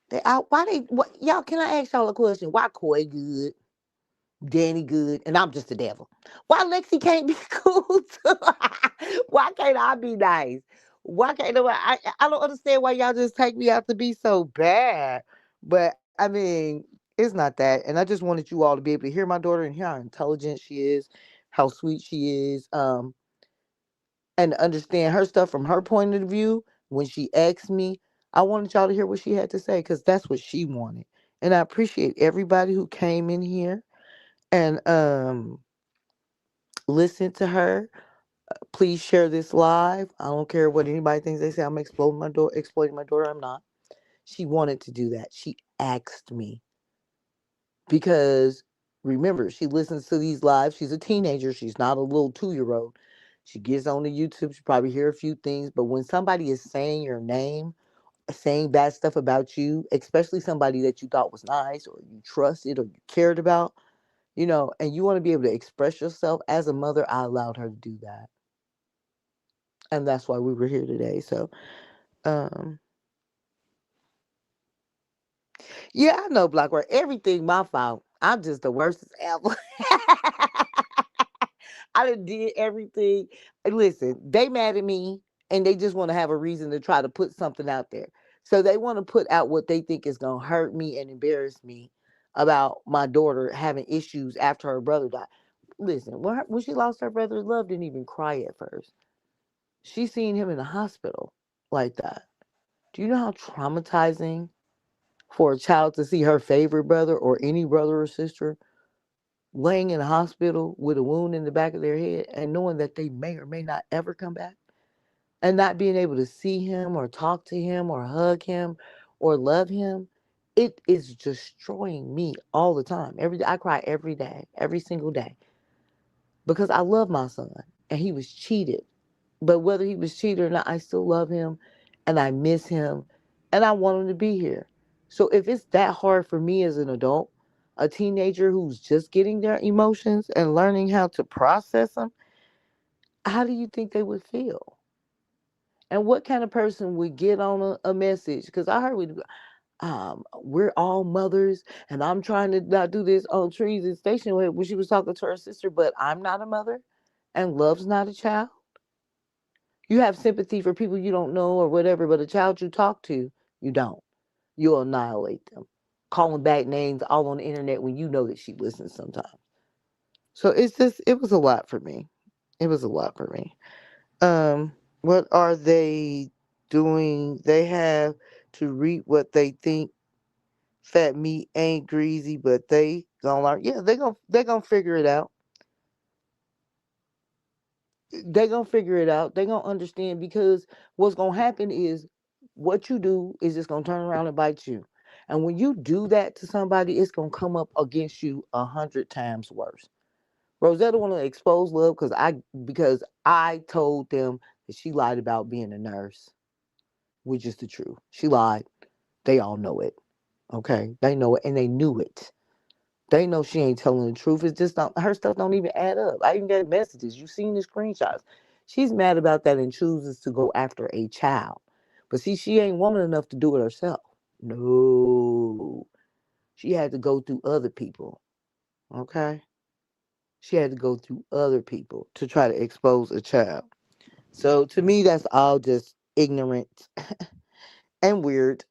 A: Why they what y'all can I ask y'all a question? Why Coy good? Danny good, and I'm just the devil. Why Lexi can't be cool too? Why can't I be nice? Why can't I don't understand why y'all just take me out to be so bad. But I mean, it's not that. And I just wanted you all to be able to hear my daughter and hear how intelligent she is, how sweet she is, and understand her stuff from her point of view. When she asked me, I wanted y'all to hear what she had to say because that's what she wanted. And I appreciate everybody who came in here and listen to her. Please share this live. I don't care what anybody thinks. They say I'm exploiting my daughter. I'm not. She wanted to do that. She asked me because remember, she listens to these lives. She's a teenager. She's not a little 2-year old. She gets on the YouTube. She probably hear a few things. But when somebody is saying your name, saying bad stuff about you, especially somebody that you thought was nice or you trusted or you cared about, and you want to be able to express yourself as a mother, I allowed her to do that. And that's why we were here today. So, um, yeah, I know Black Work. Everything my fault. I'm just the worst as ever. I done did everything. Listen, they mad at me and they just want to have a reason to try to put something out there. So they want to put out what they think is gonna hurt me and embarrass me about my daughter having issues after her brother died. Listen, when she lost her brother, love didn't even cry at first. She seen him in the hospital like that. Do you know how traumatizing for a child to see her favorite brother or any brother or sister laying in a hospital with a wound in the back of their head and knowing that they may or may not ever come back and not being able to see him or talk to him or hug him or love him? It is destroying me all the time. Every day I cry every day, every single day because I love my son and he was cheated. But whether he was cheated or not, I still love him and I miss him and I want him to be here. So if it's that hard for me as an adult, a teenager who's just getting their emotions and learning how to process them, how do you think they would feel? And what kind of person would get on a message? Because I heard we're all mothers, and I'm trying to not do this on Trees and Station when she was talking to her sister, but I'm not a mother, and love's not a child. You have sympathy for people you don't know or whatever, but a child you talk to, you don't. You'll annihilate them. Calling back names all on the internet when you know that she listens sometimes. So it was a lot for me. It was a lot for me. What are they doing? They have to reap what they think. Fat meat ain't greasy, but they gonna learn. Yeah, they gonna figure it out. They gonna figure it out. They gonna understand because what's gonna happen is what you do is just gonna turn around and bite you. And when you do that to somebody, it's gonna come up against you 100 times worse. Rosetta want to expose love because I told them that she lied about being a nurse, which is the truth. She lied. They all know it. Okay, they know it and they knew it. They know she ain't telling the truth. It's just not her stuff don't even add up. I even got messages. You seen the screenshots. She's mad about that and chooses to go after a child. But see, she ain't woman enough to do it herself. No. She had to go through other people. Okay? She had to go through other people to try to expose a child. So to me, that's all just ignorant and weird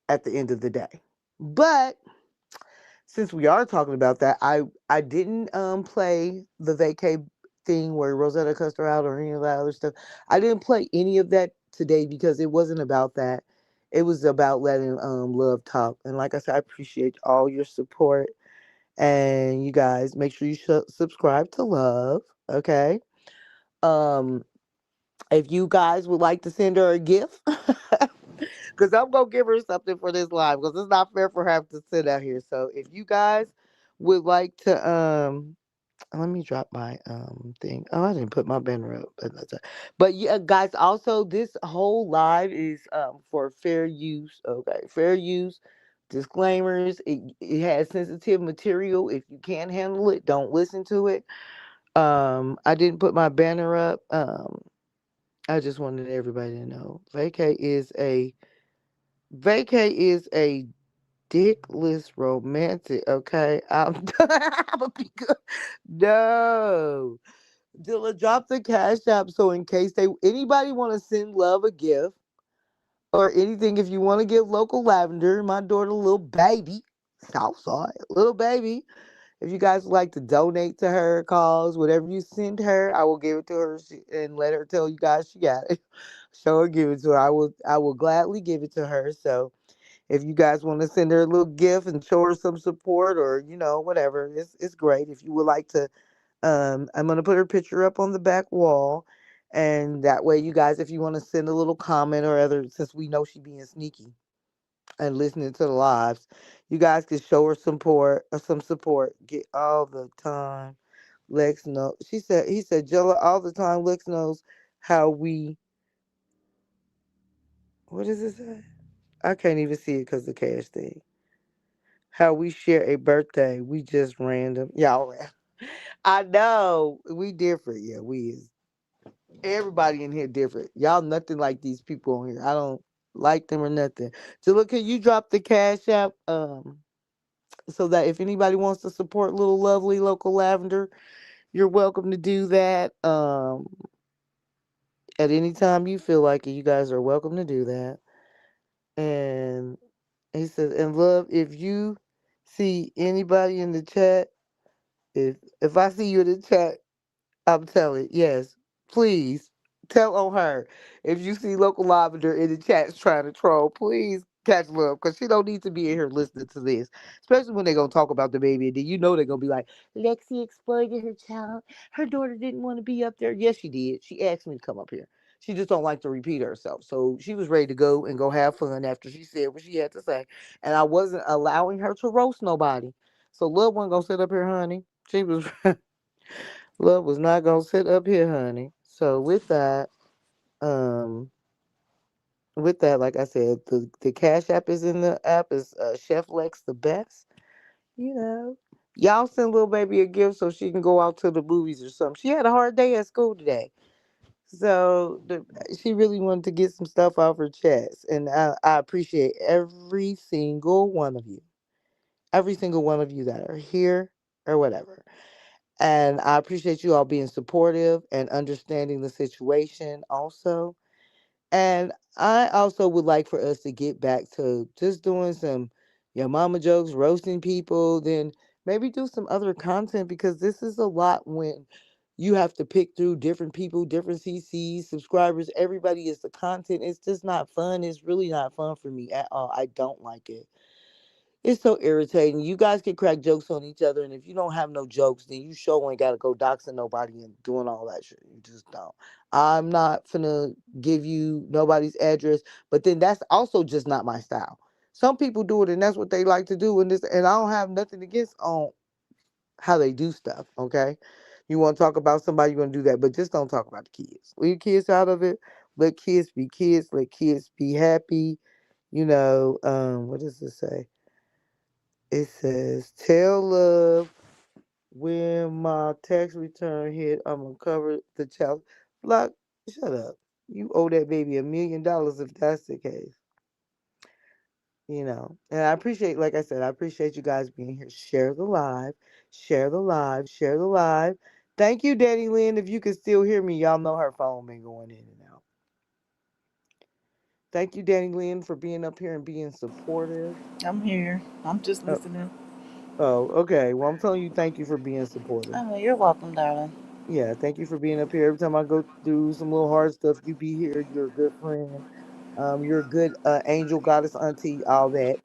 A: at the end of the day. But since we are talking about that, I didn't play the vacay thing where Rosetta cussed her out or any of that other stuff. I didn't play any of that today because it wasn't about that. It was about letting love talk. And like I said, I appreciate all your support. And you guys make sure you subscribe to Love. Okay. Um, if you guys would like to send her a gift, because I'm gonna give her something for this live because it's not fair for her to sit out here. So if you guys would like to let me drop my thing. Oh, I didn't put my banner up. But yeah, guys, also this whole live is for fair use. Okay, fair use. Disclaimers. It has sensitive material. If you can't handle it, don't listen to it. I didn't put my banner up. I just wanted everybody to know. Vacay is a dickless romantic, okay? I'm gonna be good. No. Dilla, drop the cash app so in case anybody want to send love a gift or anything, if you want to give local lavender, my daughter, little baby, Southside, little baby. If you guys would like to donate to her cause, whatever you send her, I will give it to her and let her tell you guys she got it. Show her, give it to her. I will gladly give it to her. So if you guys want to send her a little gift and show her some support or whatever, it's great. If you would like to, I'm gonna put her picture up on the back wall, and that way you guys, if you want to send a little comment or other, since we know she being sneaky and listening to the lives, you guys can show her some support. Get all the time. Lex know. He said Jella all the time. Lex knows how we. What does it say? I can't even see it because the cash thing. How we share a birthday. We just random. Y'all, I know we different. Yeah, we is. Everybody in here different. Y'all nothing like these people on here. I don't like them or nothing. So look, can you drop the cash app? So that if anybody wants to support little lovely local lavender, you're welcome to do that. At any time you feel like it, you guys are welcome to do that. And he says, and love, if you see anybody in the chat, if I see you in the chat, I'm telling, yes, please tell on her. If you see local lavender in the chats trying to troll, please catch love because she don't need to be in here listening to this, especially when they're gonna talk about the baby. And then they're gonna be like, Lexi exploited her child. Her daughter didn't want to be up there. Yes, she did. She asked me to come up here. She just don't like to repeat herself. So she was ready to go and go have fun after she said what she had to say, and I wasn't allowing her to roast nobody. So love wasn't gonna sit up here, honey. She was Love was not gonna sit up here, honey. So um, with that, like I said, the Cash App is in the app is Chef Lex the best. You know, y'all send little baby a gift so she can go out to the movies or something. She had a hard day at school today, so she really wanted to get some stuff off her chest, and I appreciate every single one of you that are here or whatever. And I appreciate you all being supportive and understanding the situation also. And I also would like for us to get back to just doing some your mama jokes, roasting people, then maybe do some other content because this is a lot when you have to pick through different people, different CCs, subscribers. Everybody is the content. It's just not fun. It's really not fun for me at all. I don't like it. It's so irritating. You guys can crack jokes on each other, and if you don't have no jokes, then you sure ain't got to go doxing nobody and doing all that shit. You just don't. I'm not finna give you nobody's address, but then that's also just not my style. Some people do it, and that's what they like to do. And I don't have nothing against on how they do stuff. Okay, you want to talk about somebody, you're gonna do that, but just don't talk about the kids. Leave kids out of it. Let kids be kids. Let kids be happy. What does it say? It says, "Tell love when my tax return hit, I'm gonna cover the child." Like, shut up. You owe that baby $1 million if that's the case. And I appreciate, like I said, I appreciate you guys being here. Share the live, share the live, share the live. Thank you, Danny Lynn. If you can still hear me, y'all know her phone been going in and out. Thank you, Danny Lynn, for being up here and being supportive.
C: I'm here. I'm just
A: Oh,
C: listening.
A: oh, okay. Well, I'm telling you, thank you for being supportive.
C: Oh, you're welcome, darling.
A: Yeah, thank you for being up here. Every time I go through some little hard stuff, you be here. You're a good friend. You're a good angel, goddess, auntie, all that.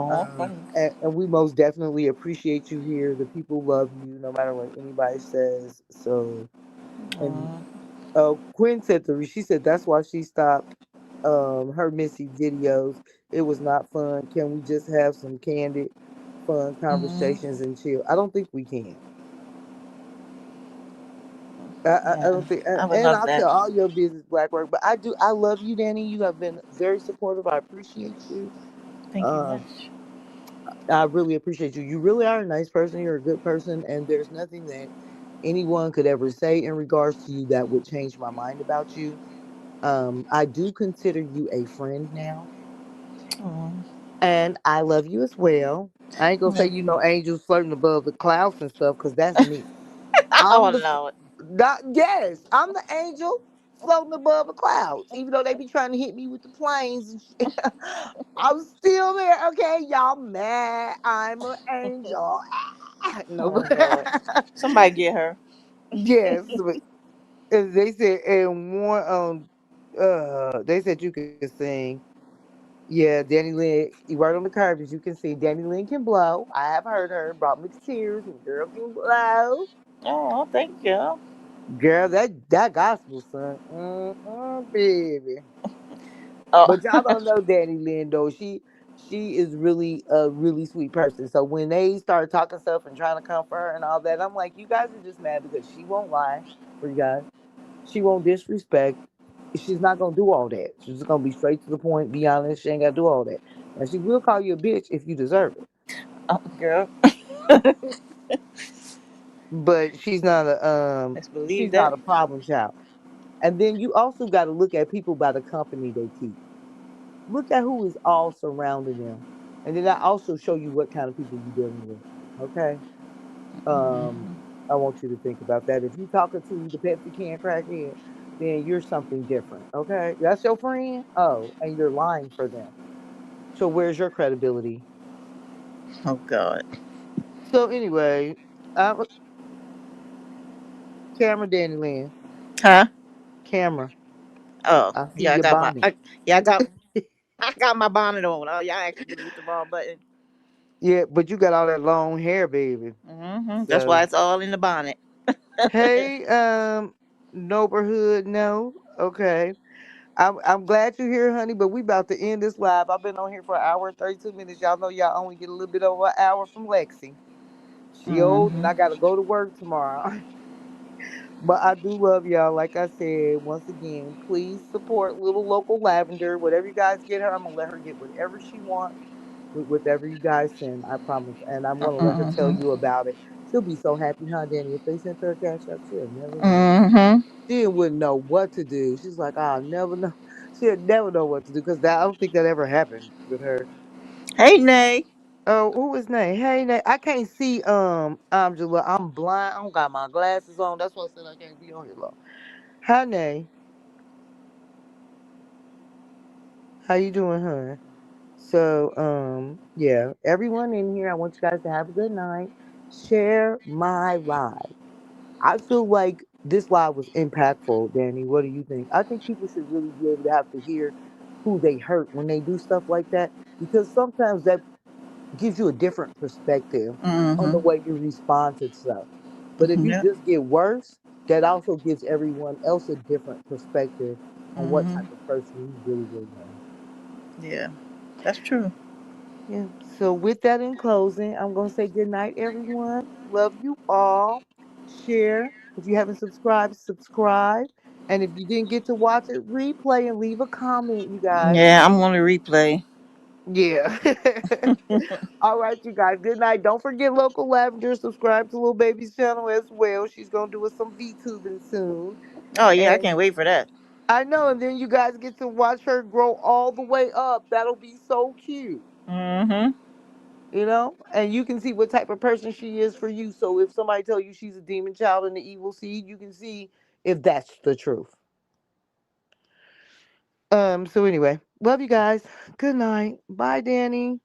C: Oh, thanks.
A: And we most definitely appreciate you here. The people love you, no matter what anybody says. So, and
C: Aw.
A: Quinn said she said that's why she stopped her Missy videos. It was not fun. Can we just have some candid, fun
C: Mm-hmm.
A: conversations and chill? I don't think we can. I
C: Yeah,
A: don't think,
C: I would
A: and
C: love
A: I'll
C: that.
A: tell all your business, Black Work. But I do, I love you, Danny. You have been very supportive. I appreciate you.
C: Thank you
A: Um,
C: much.
A: I really appreciate you. You really are a nice person. You're a good person, and there's nothing that anyone could ever say in regards to you that would change my mind about you. I do consider you a friend now,
C: Oh,
A: and I love you as well. I ain't gonna say
C: love
A: you
C: you.
A: know angels flirting above the clouds and stuff, because that's me.
C: Oh,
A: I'm the
C: Lord.
A: not, yes, I'm the angel floating above the clouds. Even though they be trying to hit me with the planes and shit, I'm still there. Okay, y'all mad? I'm an angel. No,
C: Oh, Lord.
A: but
C: Somebody get her.
A: yes, but they said and one they said you could sing. Yeah, Danny Lynn, you right on the curve as you can see. Danny Lynn can blow. I have heard her, brought me to tears, and girl can blow.
C: Oh, thank you.
A: Girl, that gospel son, baby.
C: Oh,
A: But y'all don't know Danny Lynn though. She is really a really sweet person. So when they start talking stuff and trying to comfort her and all that, I'm like, you guys are just mad because she won't lie for you guys. She won't disrespect. She's not gonna do all that. She's just gonna be straight to the point, be honest. She ain't gotta do all that. And she will call you a bitch if you deserve it.
C: oh girl.
A: But
C: Let's believe
A: she's
C: that.
A: not a problem child. And then you also gotta look at people by the company they keep. Look at who is all surrounding them. And then I also show you what kind of people you're dealing with. Okay? Um,
C: Mm-hmm.
A: I want you to think about that. If you talking to the Pepsi can crackhead, then you're something different. Okay? That's your friend? Oh, and you're lying for them. So where's your credibility?
C: Oh, God.
A: So anyway, I camera Danny Lynn.
C: Huh?
A: Camera.
C: Oh,
A: I see
C: yeah, I
A: your
C: got my.
A: bonnet.
C: Yeah, I got my bonnet on. Oh, y'all accidentally hit the wrong button.
A: Yeah, but you got all that long hair, baby.
C: Mm-hmm. That's why
A: So
C: it's all in the bonnet.
A: hey, neighborhood, no. Okay. I'm glad you're here, honey, but we about to end this live. I've been on here for an hour and 32 minutes. Y'all know y'all only get a little bit over an hour from Lexi. She old and
C: Mm-hmm.
A: I gotta go to work tomorrow. But I do love y'all. Like I said, once again, please support little local lavender. Whatever you guys get her, I'm gonna let her get whatever she wants with whatever you guys send. I promise. And I'm gonna let her tell
C: Mm-hmm.
A: you about it. She'll be so happy, huh, Danny? If they sent her a cash up, she'll never know.
C: Mm-hmm.
A: She wouldn't know what to do. She's like, I'll never know. She'll never know what to do because I don't think that ever happened with her.
C: Hey, Nay.
A: Oh, who is Nate? Hey, Nate. I can't see. Angela. I'm blind. I don't got my glasses on. That's why I said I can't be on here long. Hi, Nate. How you doing, hun? So, yeah, everyone in here, I want you guys to have a good night. Share my live. I feel like this live was impactful, Danny. What do you think? I think people should really be able to have to hear who they hurt when they do stuff like that because sometimes that gives you a different perspective on the
C: Mm-hmm.
A: way you respond to stuff. But if you
C: Yep.
A: just get worse, that also gives everyone else a different perspective on what
C: Mm-hmm.
A: type of person you really, really are.
C: Yeah, that's true.
A: Yeah. So with that in closing, I'm gonna say good night, everyone. Love you all. Share. If you haven't subscribed, subscribe. And if you didn't get to watch it, replay and leave a comment, you guys.
C: Yeah, I'm on the replay.
A: Yeah. All right, you guys. Good night. Don't forget Local Lavender. Subscribe to Little Baby's channel as well. She's gonna do us some VTubing soon.
C: Oh yeah, I
A: And
C: can't wait for that.
A: I know, and then you guys get to watch her grow all the way up. That'll be so cute.
C: Mm-hmm.
A: And you can see what type of person she is for you. So if somebody tell you she's a demon child and the evil seed, you can see if that's the truth. So anyway, love you guys. Good night. Bye, Danny.